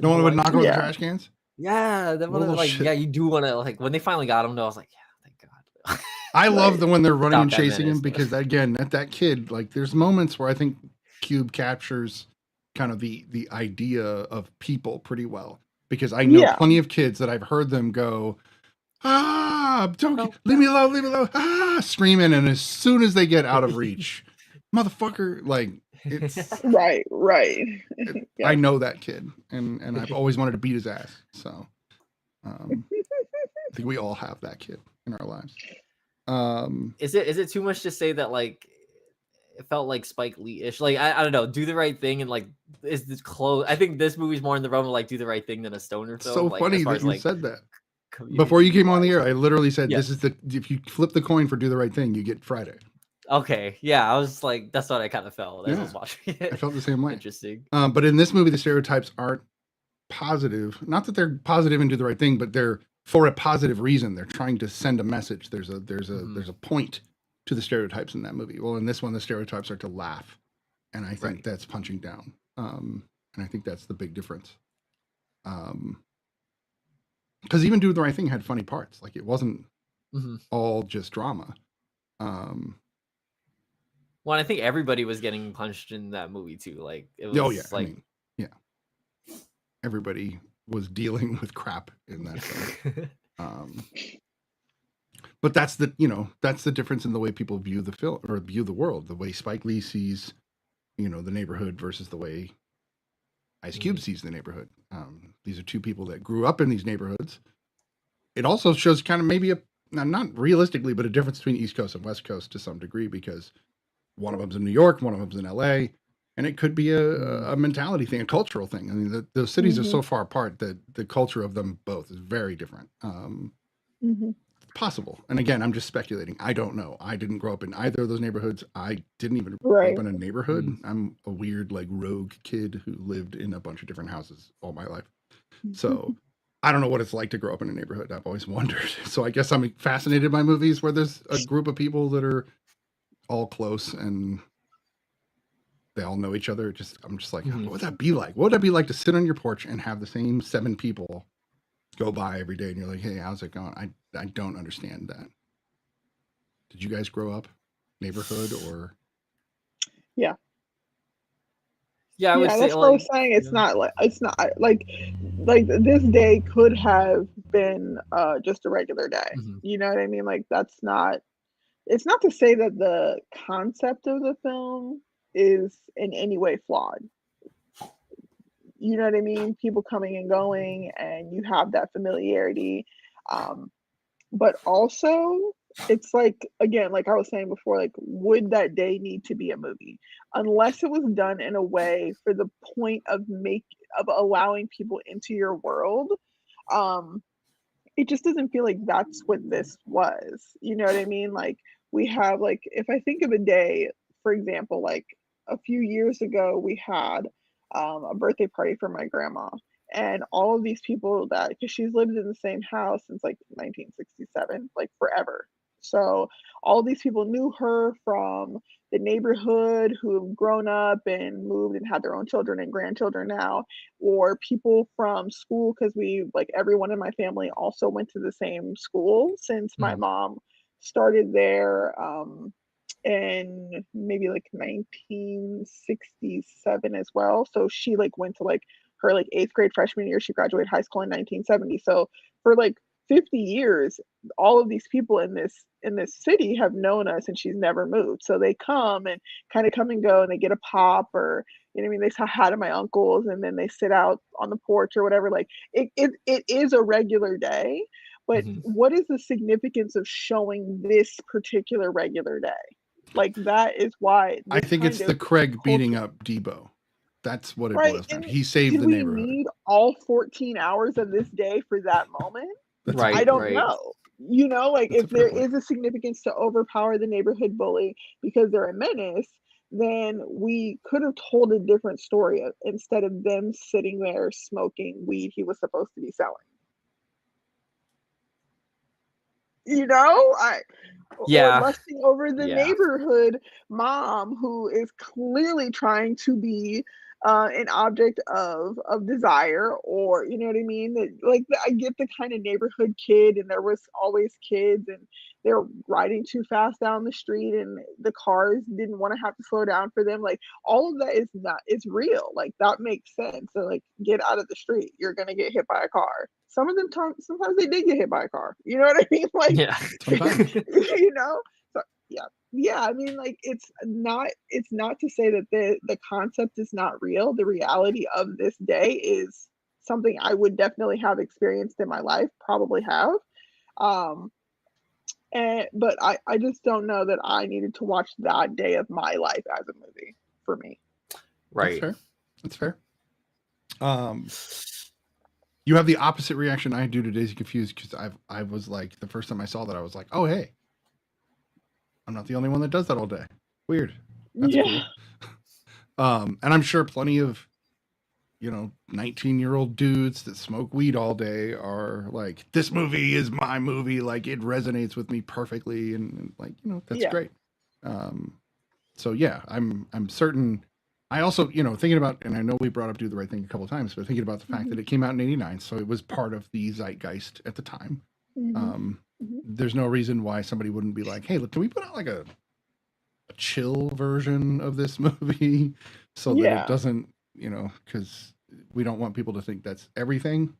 No one would knock over the trash cans. Yeah, that one. You do want to when they finally got him. Though, I was like, yeah, thank God. I love when they're running and chasing him, so. because again, that kid, there's moments where I think Cube captures kind of the idea of people pretty well, because I know plenty of kids that I've heard them go, leave me alone, screaming, and as soon as they get out of reach, motherfucker, it's right. I know that kid, and I've always wanted to beat his ass. So I think we all have that kid in our lives. Is it too much to say that it felt like Spike Lee-ish? I don't know, Do the Right Thing, and is this close? I think this movie's more in the realm of Do the Right Thing than a stoner film. So funny that you said that. Before you came on the air, I literally said, this is if you flip the coin for Do the Right Thing, you get Friday. Okay, yeah, I was like, that's what I kind of felt as I was watching it. I felt the same way. Interesting. But in this movie, the stereotypes aren't positive. Not that they're positive and Do the Right Thing, but they're for a positive reason. They're trying to send a message. There's a point to the stereotypes in that movie. Well, in this one, the stereotypes are to laugh, and I think that's punching down. And I think that's the big difference. Because even Do the Right Thing had funny parts. It wasn't all just drama. Well, I think everybody was getting punched in that movie too. It was everybody was dealing with crap in that film. But that's the difference in the way people view the film or view the world. The way Spike Lee sees, the neighborhood versus the way Ice Cube sees the neighborhood. These are two people that grew up in these neighborhoods. It also shows kind of maybe not realistically, but a difference between East Coast and West Coast to some degree, because one of them's in New York, one of them's in LA, and it could be a mentality thing, a cultural thing. I mean, those cities are so far apart that the culture of them both is very different. Possible. And again, I'm just speculating. I don't know. I didn't grow up in either of those neighborhoods. I didn't even grow up in a neighborhood. I'm a weird, rogue kid who lived in a bunch of different houses all my life. So I don't know what it's like to grow up in a neighborhood. I've always wondered. So I guess I'm fascinated by movies where there's a group of people that are all close and they all know each other. I'm just like, what would that be like? What would that be like to sit on your porch and have the same 7 people go by every day and you're like, hey, how's it going? I don't understand that. Did you guys grow up neighborhood or? Yeah. Yeah, I would say, that's what I was saying. It's not like this day could have been just a regular day. You know what I mean? That's not it's not to say that the concept of the film is in any way flawed. You know what I mean? People coming and going, and you have that familiarity. But also, it's like, again, like I was saying before, like, would that day need to be a movie? Unless it was done in a way for the point of allowing people into your world, it just doesn't feel like that's what this was. You know what I mean? Like, we have, like, if I think of a day, for example, like a few years ago, we had a birthday party for my grandma. And all of these people because she's lived in the same house since like 1967, like forever. So all these people knew her from the neighborhood who have grown up and moved and had their own children and grandchildren now, or people from school, because like everyone in my family also went to the same school since my mom started there in maybe like 1967 as well. So she like went to like her like 8th grade freshman year. She graduated high school in 1970. So for like 50 years, all of these people in this city have known us, and she's never moved. So they come and kind of come and go, and they get a pop, or you know what I mean, they say hi to my uncles, and then they sit out on the porch or whatever. Like it is a regular day, but what is the significance of showing this particular regular day? Like that is why I think it's the Craig beating up Debo. That's what it boils down. He saved the neighborhood. Did we need all 14 hours of this day for that moment? Right. I don't know. You know, like That's if there is a significance to overpower the neighborhood bully because they're a menace, then we could have told a different story instead of them sitting there smoking weed he was supposed to be selling. You know, or lusting over the neighborhood mom who is clearly trying to be an object of desire, or you know what I mean? Like I get the kind of neighborhood kid, and there was always kids, and they're riding too fast down the street, and the cars didn't want to have to slow down for them. Like all of that it's real. Like that makes sense. So like, get out of the street. You're gonna get hit by a car. Some of them sometimes they did get hit by a car. You know what I mean? Like you know. So yeah, I mean, like it's not to say that the concept is not real. The reality of this day is something I would definitely have experienced in my life, probably have. But I just don't know that I needed to watch that day of my life as a movie for me. Right. That's fair. You have the opposite reaction I do to Daisy Confused, because I was like, the first time I saw that, I was like, oh hey, I'm not the only one that does that all day. Weird. That's cool. And I'm sure plenty of 19-year-old dudes that smoke weed all day are like, this movie is my movie. Like it resonates with me perfectly. And like, that's great. So yeah, I'm certain. I also, thinking about, and I know we brought up Do the Right Thing a couple of times, but thinking about the fact that it came out in '89. So it was part of the zeitgeist at the time. There's no reason why somebody wouldn't be like, hey, look, can we put out like a chill version of this movie so that it doesn't, because we don't want people to think that's everything.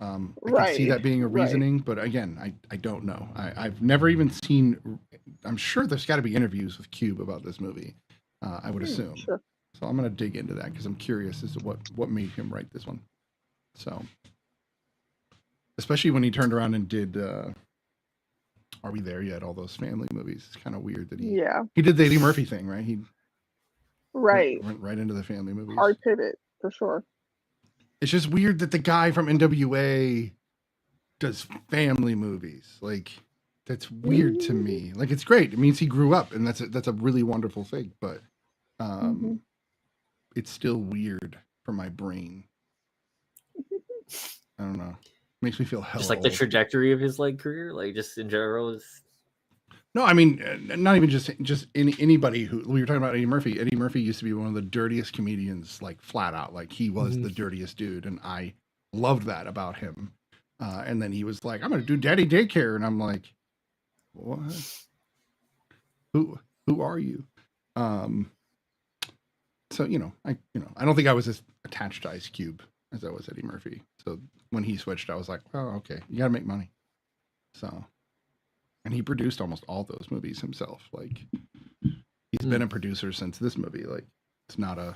I can see that being a reasoning, but again, I don't know. I've never even seen, I'm sure there's got to be interviews with Cube about this movie, I would assume. Sure. So I'm going to dig into that because I'm curious as to what made him write this one. So, especially when he turned around and did Are We There Yet? All those family movies. It's kind of weird that he did the Eddie Murphy thing, right? He went right into the family movies. Hard pivot for sure. It's just weird that the guy from NWA does family movies. Like that's weird to me. Like it's great. It means he grew up, and that's a really wonderful thing. But it's still weird for my brain. I don't know. Makes me feel hell. Just like the trajectory of his like career, like just in general is. No, I mean, not even just anybody who we were talking about. Eddie Murphy. Eddie Murphy used to be one of the dirtiest comedians, like flat out. Like he was the dirtiest dude, and I loved that about him. And then he was like, "I'm going to do Daddy Daycare," and I'm like, "What? Who are you?" So I don't think I was as attached to Ice Cube as I was Eddie Murphy. So when he switched, I was like, "Oh, okay, you got to make money." So. and he produced almost all those movies himself. Like, he's been a producer since this movie. Like, it's not a...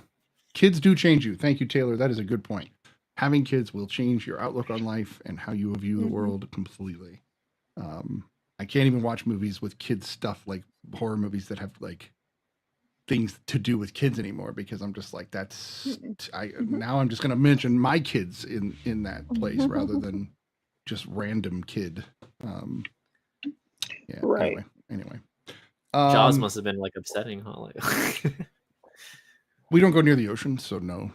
Kids do change you. Thank you, Taylor. That is a good point. Having kids will change your outlook on life and how you view the world completely. I can't even watch movies with kids stuff, like horror movies that have like things to do with kids anymore, because I'm just like, now I'm just going to mention my kids in that place rather than just random kid. Yeah. Right. Anyway. Jaws must have been like upsetting, huh? Like... We don't go near the ocean, so no.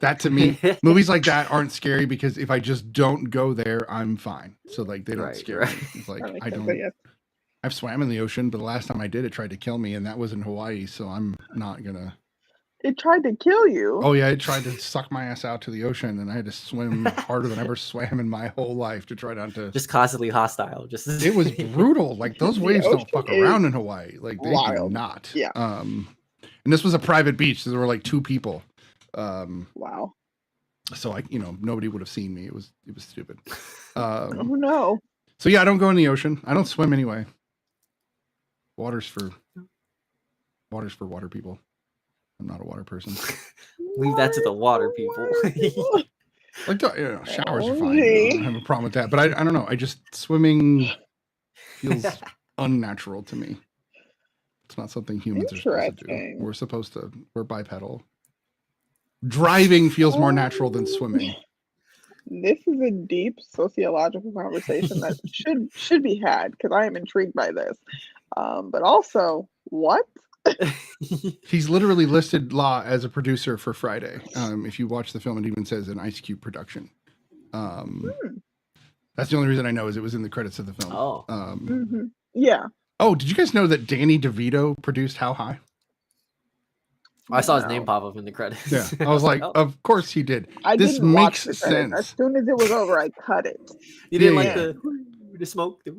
That to me, movies like that aren't scary because if I just don't go there, I'm fine. So like they don't scare me. It's like I don't. I've swam in the ocean, but the last time I did, it tried to kill me, and that was in Hawaii. So I'm not gonna. It tried to kill you. Oh yeah, it tried to suck my ass out to the ocean, and I had to swim harder than I ever swam in my whole life to try not to. Just constantly hostile. It was brutal. Like those waves don't fuck around in Hawaii. Like they do not. Yeah. And this was a private beach, so there were like 2 people. Wow. So nobody would have seen me. It was stupid. Oh no. So yeah, I don't go in the ocean. I don't swim anyway. Water's for water people. I'm not a water person. Leave that to the water people. Like showers are fine. I don't have a problem with that. But I don't know. I just swimming feels unnatural to me. It's not something humans are supposed to do. We're bipedal. Driving feels more natural than swimming. This is a deep sociological conversation that should be had, because I am intrigued by this. But also, what? He's literally listed Law as a producer for Friday. If you watch the film, it even says an Ice Cube production. That's the only reason I know is it was in the credits of the film. Oh. Yeah. Oh, did you guys know that Danny DeVito produced How High? I saw his name pop up in the credits. Yeah, I was like, of course he did. This didn't watch makes the credits. sense. As soon as it was over, I cut it. You didn't like the smoke, the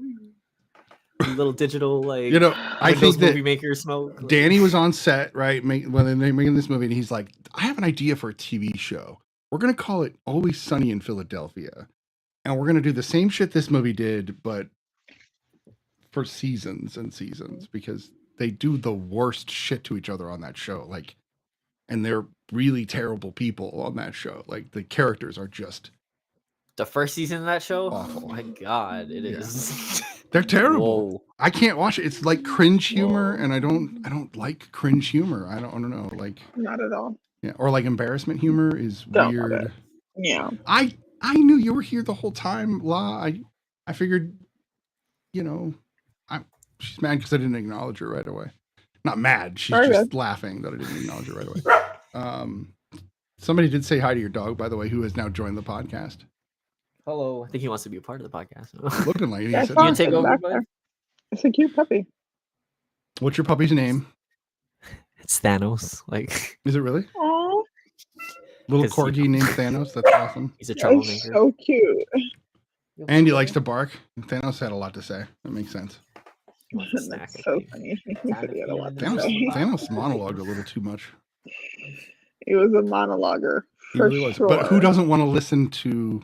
little digital like. I think that movie maker smoke. Danny was on set, right? When they're making this movie, and he's like, "I have an idea for a TV show. We're gonna call it Always Sunny in Philadelphia, and we're gonna do the same shit this movie did, but for seasons and seasons, because they do the worst shit to each other on that show. Like, and they're really terrible people on that show. Like, the characters are just the first season of that show. Awful. Oh my god, it is. They're terrible. Whoa. I can't watch it. It's like cringe humor, and I don't like cringe humor. I don't know, like not at all. Yeah, or like embarrassment humor is weird. Yeah. I knew you were here the whole time, La. I figured, she's mad because I didn't acknowledge her right away. Not mad. She's just laughing that I didn't acknowledge her right away. Somebody did say hi to your dog, by the way, who has now joined the podcast. Hello. I think he wants to be a part of the podcast. Looking like it. You can take over, buddy? It's a cute puppy. What's your puppy's name? It's Thanos. Like, is it really? Aww. Little corgi named Thanos. That's awesome. He's a troublemaker. It's so cute. And he likes to bark. Thanos had a lot to say. That makes sense. That's so funny. He said he had a lot to say. Thanos monologued a little too much. He was a monologuer. He really was. But who doesn't want to listen to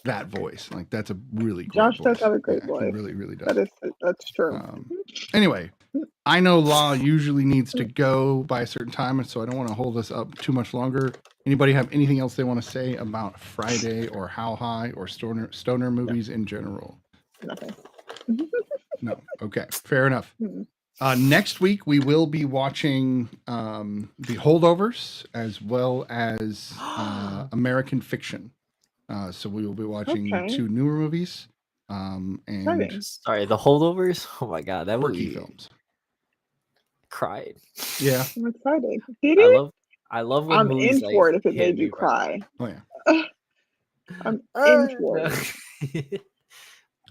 that voice? Like, that's a really great Josh voice. does have a great voice. He really, really does. That's true. Anyway, I know Law usually needs to go by a certain time, and so I don't want to hold us up too much longer. Anybody have anything else they want to say about Friday or How High or stoner movies in general? Nothing. No. Okay. Fair enough. Next week we will be watching The Holdovers as well as American Fiction. So we will be watching 2 newer movies. And sorry, The Holdovers. Oh my god, that movie. Films. Cried. Yeah. I'm excited. Did it? I love when I'm movies, in for it if it made you cry. Oh yeah. I'm in for it.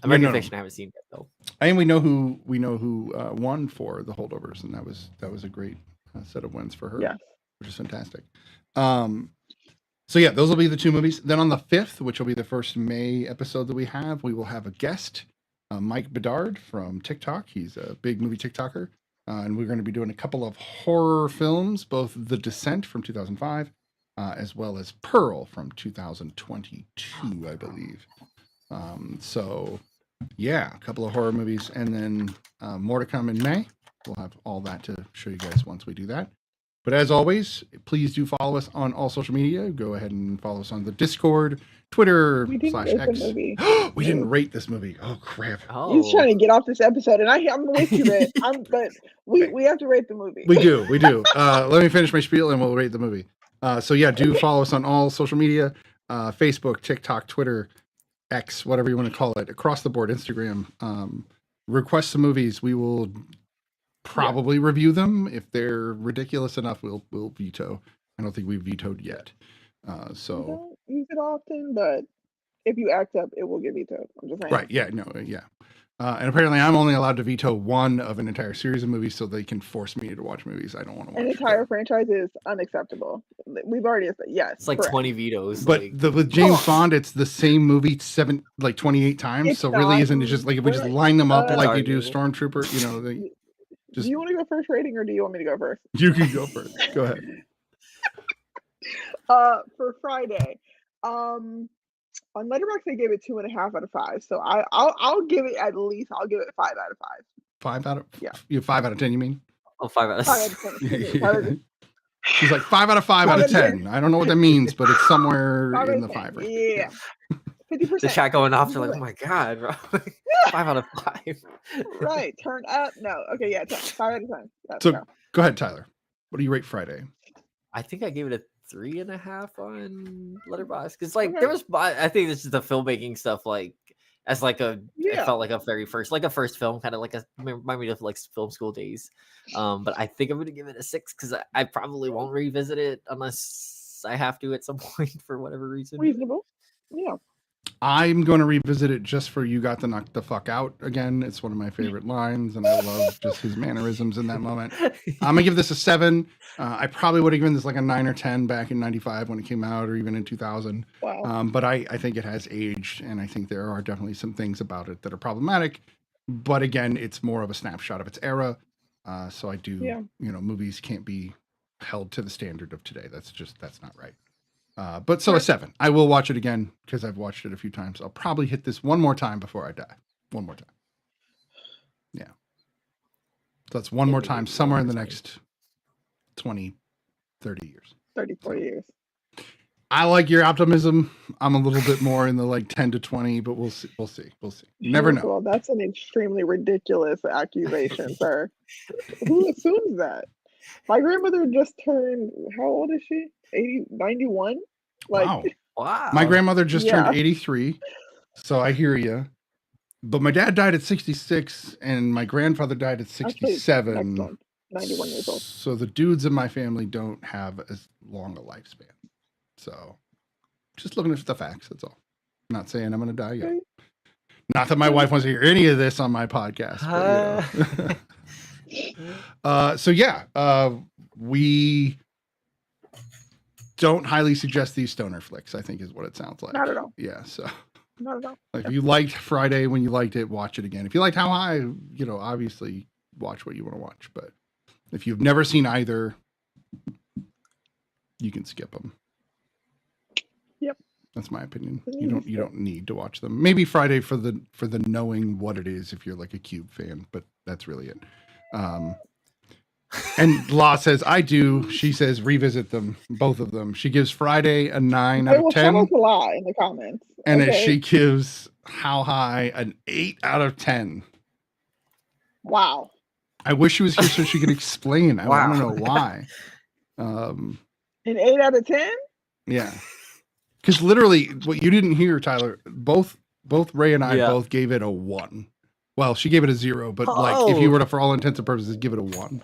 American Fiction I haven't seen yet though. And we know who won for The Holdovers, and that was a great set of wins for her. Yeah. Which is fantastic. So yeah, those will be the 2 movies. Then on the 5th, which will be the first May episode that we will have a guest, Mike Bedard from TikTok. He's a big movie TikToker. And we're going to be doing a couple of horror films, both The Descent from 2005, as well as Pearl from 2022, I believe. So Yeah, a couple of horror movies, and then more to come in May. We'll have all that to show you guys once we do that. But as always, please do follow us on all social media. Go ahead and follow us on the Discord, Twitter We didn't rate /X. the movie. We didn't rate this movie. Oh crap! He's trying Oh, to get off this episode, and I'm with you, man. But we have to rate the movie. We do. Let me finish my spiel, and we'll rate the movie. So yeah, do follow us on all social media: Facebook, TikTok, Twitter, X, whatever you want to call it, across the board, Instagram. Request some movies. We will probably review them. If they're ridiculous enough, we'll veto. I don't think we've vetoed yet. We don't use it often, but if you act up, it will get vetoed. I'm just saying. Right. Yeah. No. Yeah. And apparently, I'm only allowed to veto one of an entire series of movies, so they can force me to watch movies I don't want to watch. An entire franchise is unacceptable. We've already said yes. it's like correct. 20 vetoes. But like, with James Bond, it's the same movie 28 times. It's so really, not. isn't it just like if we just We're- line them up uh, like you do Arguable. Stormtrooper? You know, Do just you want to go first rating, or do you want me to go first? you can go first. Go ahead. For Friday, on Letterboxd I gave it 2.5 out of 5. So I'll give it at least. I'll give it 5 out of 5. 5 out of Yeah. You have 5 out of 10. You mean? oh, 5 out of 5 out of 10. Excuse me, 5 out of- She's like 5 out of 5 out of 10. I don't know what that means, but it's somewhere 5 in out the of 10. 5 range. Yeah. 50%. the chat going off. They're like, oh my god, bro. 5 out of 5. Right. Turn up. No. Okay. Yeah. 5 out of 10. Let's So go. go ahead, Tyler. What do you rate Friday? I think I gave it a 3.5 on Letterboxd because like Okay. there was I think this is the filmmaking stuff like as like a Yeah. it felt like a first film, kind of like a remind me of like film school days. But I think I'm gonna give it a 6 because I probably won't revisit it unless I have to at some point for whatever reason. Reasonable. Yeah. I'm going to revisit it just for "You got to knock the fuck out" again. It's one of my favorite lines, and I love just his mannerisms in that moment. I'm gonna give this a 7. I probably would have given this like a 9 or 10 back in '95 when it came out, or even in 2000. Wow. But I think it has aged, and I think there are definitely some things about it that are problematic. But again, it's more of a snapshot of its era. So I do, Yeah. movies can't be held to the standard of today. That's not right. But so a 7. I will watch it again because I've watched it a few times. I'll probably hit this one more time before I die. One more time. Yeah. So that's one more time somewhere in the next 20, 30 years. 30, 40 years. I like your optimism. I'm a little bit more in the like 10 to 20, but we'll see. You never First of know. all, that's an extremely ridiculous accusation, sir. Who assumes that? My grandmother just turned, how old is she? 91? Like, Wow. Wow. My grandmother just Yeah. turned 83. So I hear you. But my dad died at 66 and my grandfather died at actually, 67. next month, 91 years old. So the dudes in my family don't have as long a lifespan. So just looking at the facts, that's all. Not saying I'm going to die yet. Okay. Not that my wife wants to hear any of this on my podcast. But, so yeah, we don't highly suggest these stoner flicks, I think is what it sounds like. Not at all. Yeah, so Not at all. like, if you liked Friday when you liked it, watch it again. If you liked How High, obviously watch what you want to watch. But if you've never seen either, you can skip them. Yep. That's my opinion. You You can don't need to watch them. Maybe Friday for the knowing what it is if you're like a Cube fan, but that's really it. And Law says I do. She says revisit them, both of them. She gives Friday a 9 out Well, of shout 10. out to Lie in the comments. And then Okay. she gives How High an 8 out of 10. Wow. I wish she was here so she could explain. I want to Wow. know why. An 8 out of 10? Yeah. Because literally, what you didn't hear, Tyler, both Ray and I Yeah. both gave it a 1. Well, she gave it a 0, but like if you were to, for all intents and purposes, give it a 1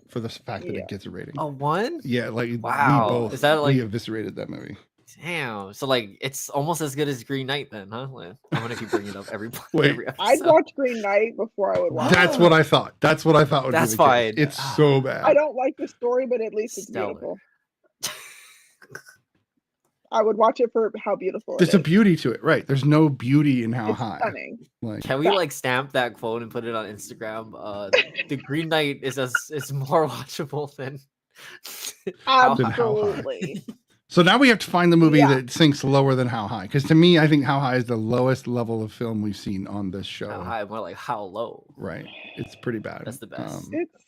for the fact that Yeah. it gets a rating. A 1? Yeah, like Wow. we both Is that, like- we eviscerated that movie. Damn. So like it's almost as good as Green Knight then, huh? Like, I'm gonna keep bringing it up every Wait. every episode. I'd watch Green Knight before I would watch That's it. what I thought. That's what I thought would That's be the case. fine. It's so bad. I don't like the story, but at least it's Stellar. beautiful. I would watch it for how beautiful it There's is. a beauty to it, right? There's no beauty in How It's High. stunning. Like, Can we like stamp that quote and put it on Instagram? The Green Knight is more watchable than How High. Absolutely. So now we have to find the movie Yeah. that sinks lower than How High. Because to me, I think How High is the lowest level of film we've seen on this show. How high? More like how low? Right. It's pretty bad. That's the best. It's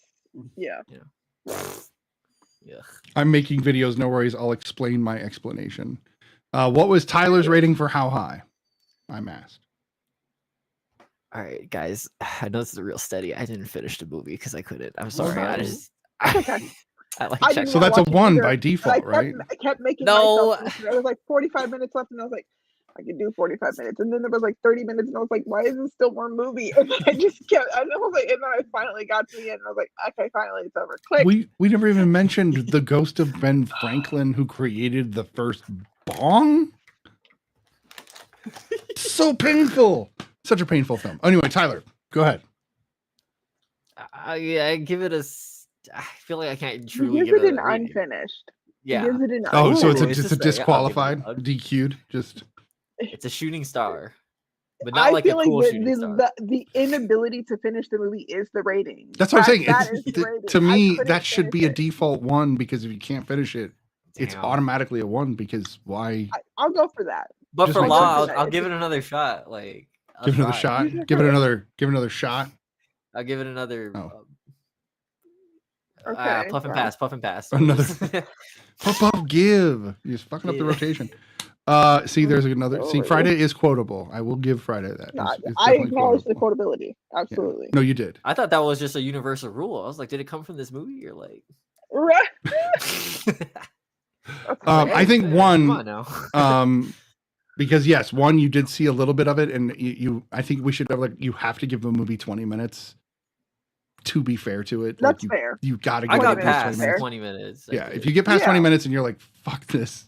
yeah. Yeah. I'm making videos. No worries. I'll explain my explanation. What was Tyler's rating for How High? I'm asked. All right, guys. I know this is a real study. I didn't finish the movie because I couldn't. I'm sorry. I no. just. Okay. I like I check. did So not that's a watch it 1 either, by but I default, kept, right? I kept making No. myself. There was like 45 minutes left, and I was like, I could do 45 minutes, and then there was like 30 minutes, and I was like, why is this still more movie? And then I just kept. And I was like, and then I finally got to the end, and I was like, okay, finally it's over. Click. We never even mentioned the ghost of Ben Franklin who created the first bong. So painful. Such a painful film. Anyway, Tyler, go ahead. Yeah, I give it a. I feel like I can't He truly gives give it it an a rating. unfinished. Yeah, He gives it an Oh, so it's Ooh, a, it's just a just like, I'll give it disqualified, a- DQ'd. Just it's a shooting star, but not I like a feel like cool shooting star. the inability to finish the movie is the rating. that's what I'm saying. That It's, is the rating. to I me, couldn't that should be a finish it. default 1 because if you can't finish it, it's Damn. automatically a 1 because why? I'll go for that. But just for makes law, sense. I'll give it another shot. Like, I'll Give it another try. shot. Use your Give it courage. another shot. I'll give it another. Oh. Okay, Puff and well. pass. Puff and pass. Another- Puff, give. You're just fucking up the Yeah. rotation. See, there's another. See, Oh. Friday is quotable. I will give Friday that. No, It's I definitely acknowledge the quotable. quotability. Absolutely. No, you did. I thought that was just a universal rule. I was like, did it come from this movie or like? Right. I think Come one. on now. Because yes, one, you did see a little bit of it, and you I think we should have you have to give the movie 20 minutes to be fair to it. That's you, fair. You got to I give got it past 20 minutes. 20 minutes. I Yeah, if did. you get past 20 Yeah. minutes and you're like, fuck this,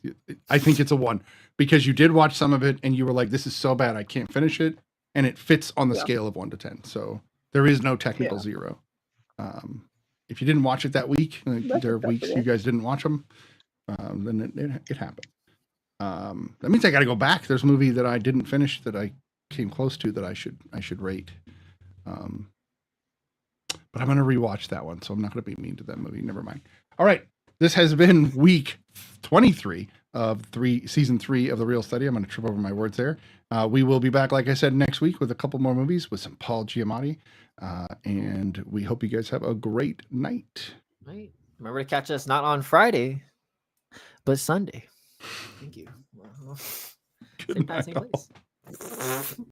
I think it's a 1 because you did watch some of it and you were like, this is so bad, I can't finish it. And it fits on the Yeah. scale of 1 to 10. So there is no technical Yeah. 0. If you didn't watch it that week, That's there are weeks you acceptable. guys didn't watch them, then it happened. That means I got to go back. There's a movie that I didn't finish that I came close to that I should rate. But I'm going to rewatch that one, so I'm not going to be mean to that movie. Never mind. All right. This has been week 23 of season 3 of The Real Study. I'm going to trip over my words there. We will be back, like I said, next week with a couple more movies with some Paul Giamatti. And we hope you guys have a great night. Right. Remember to catch us not on Friday, but Sunday. Thank you. Good Same time, same night, all. place.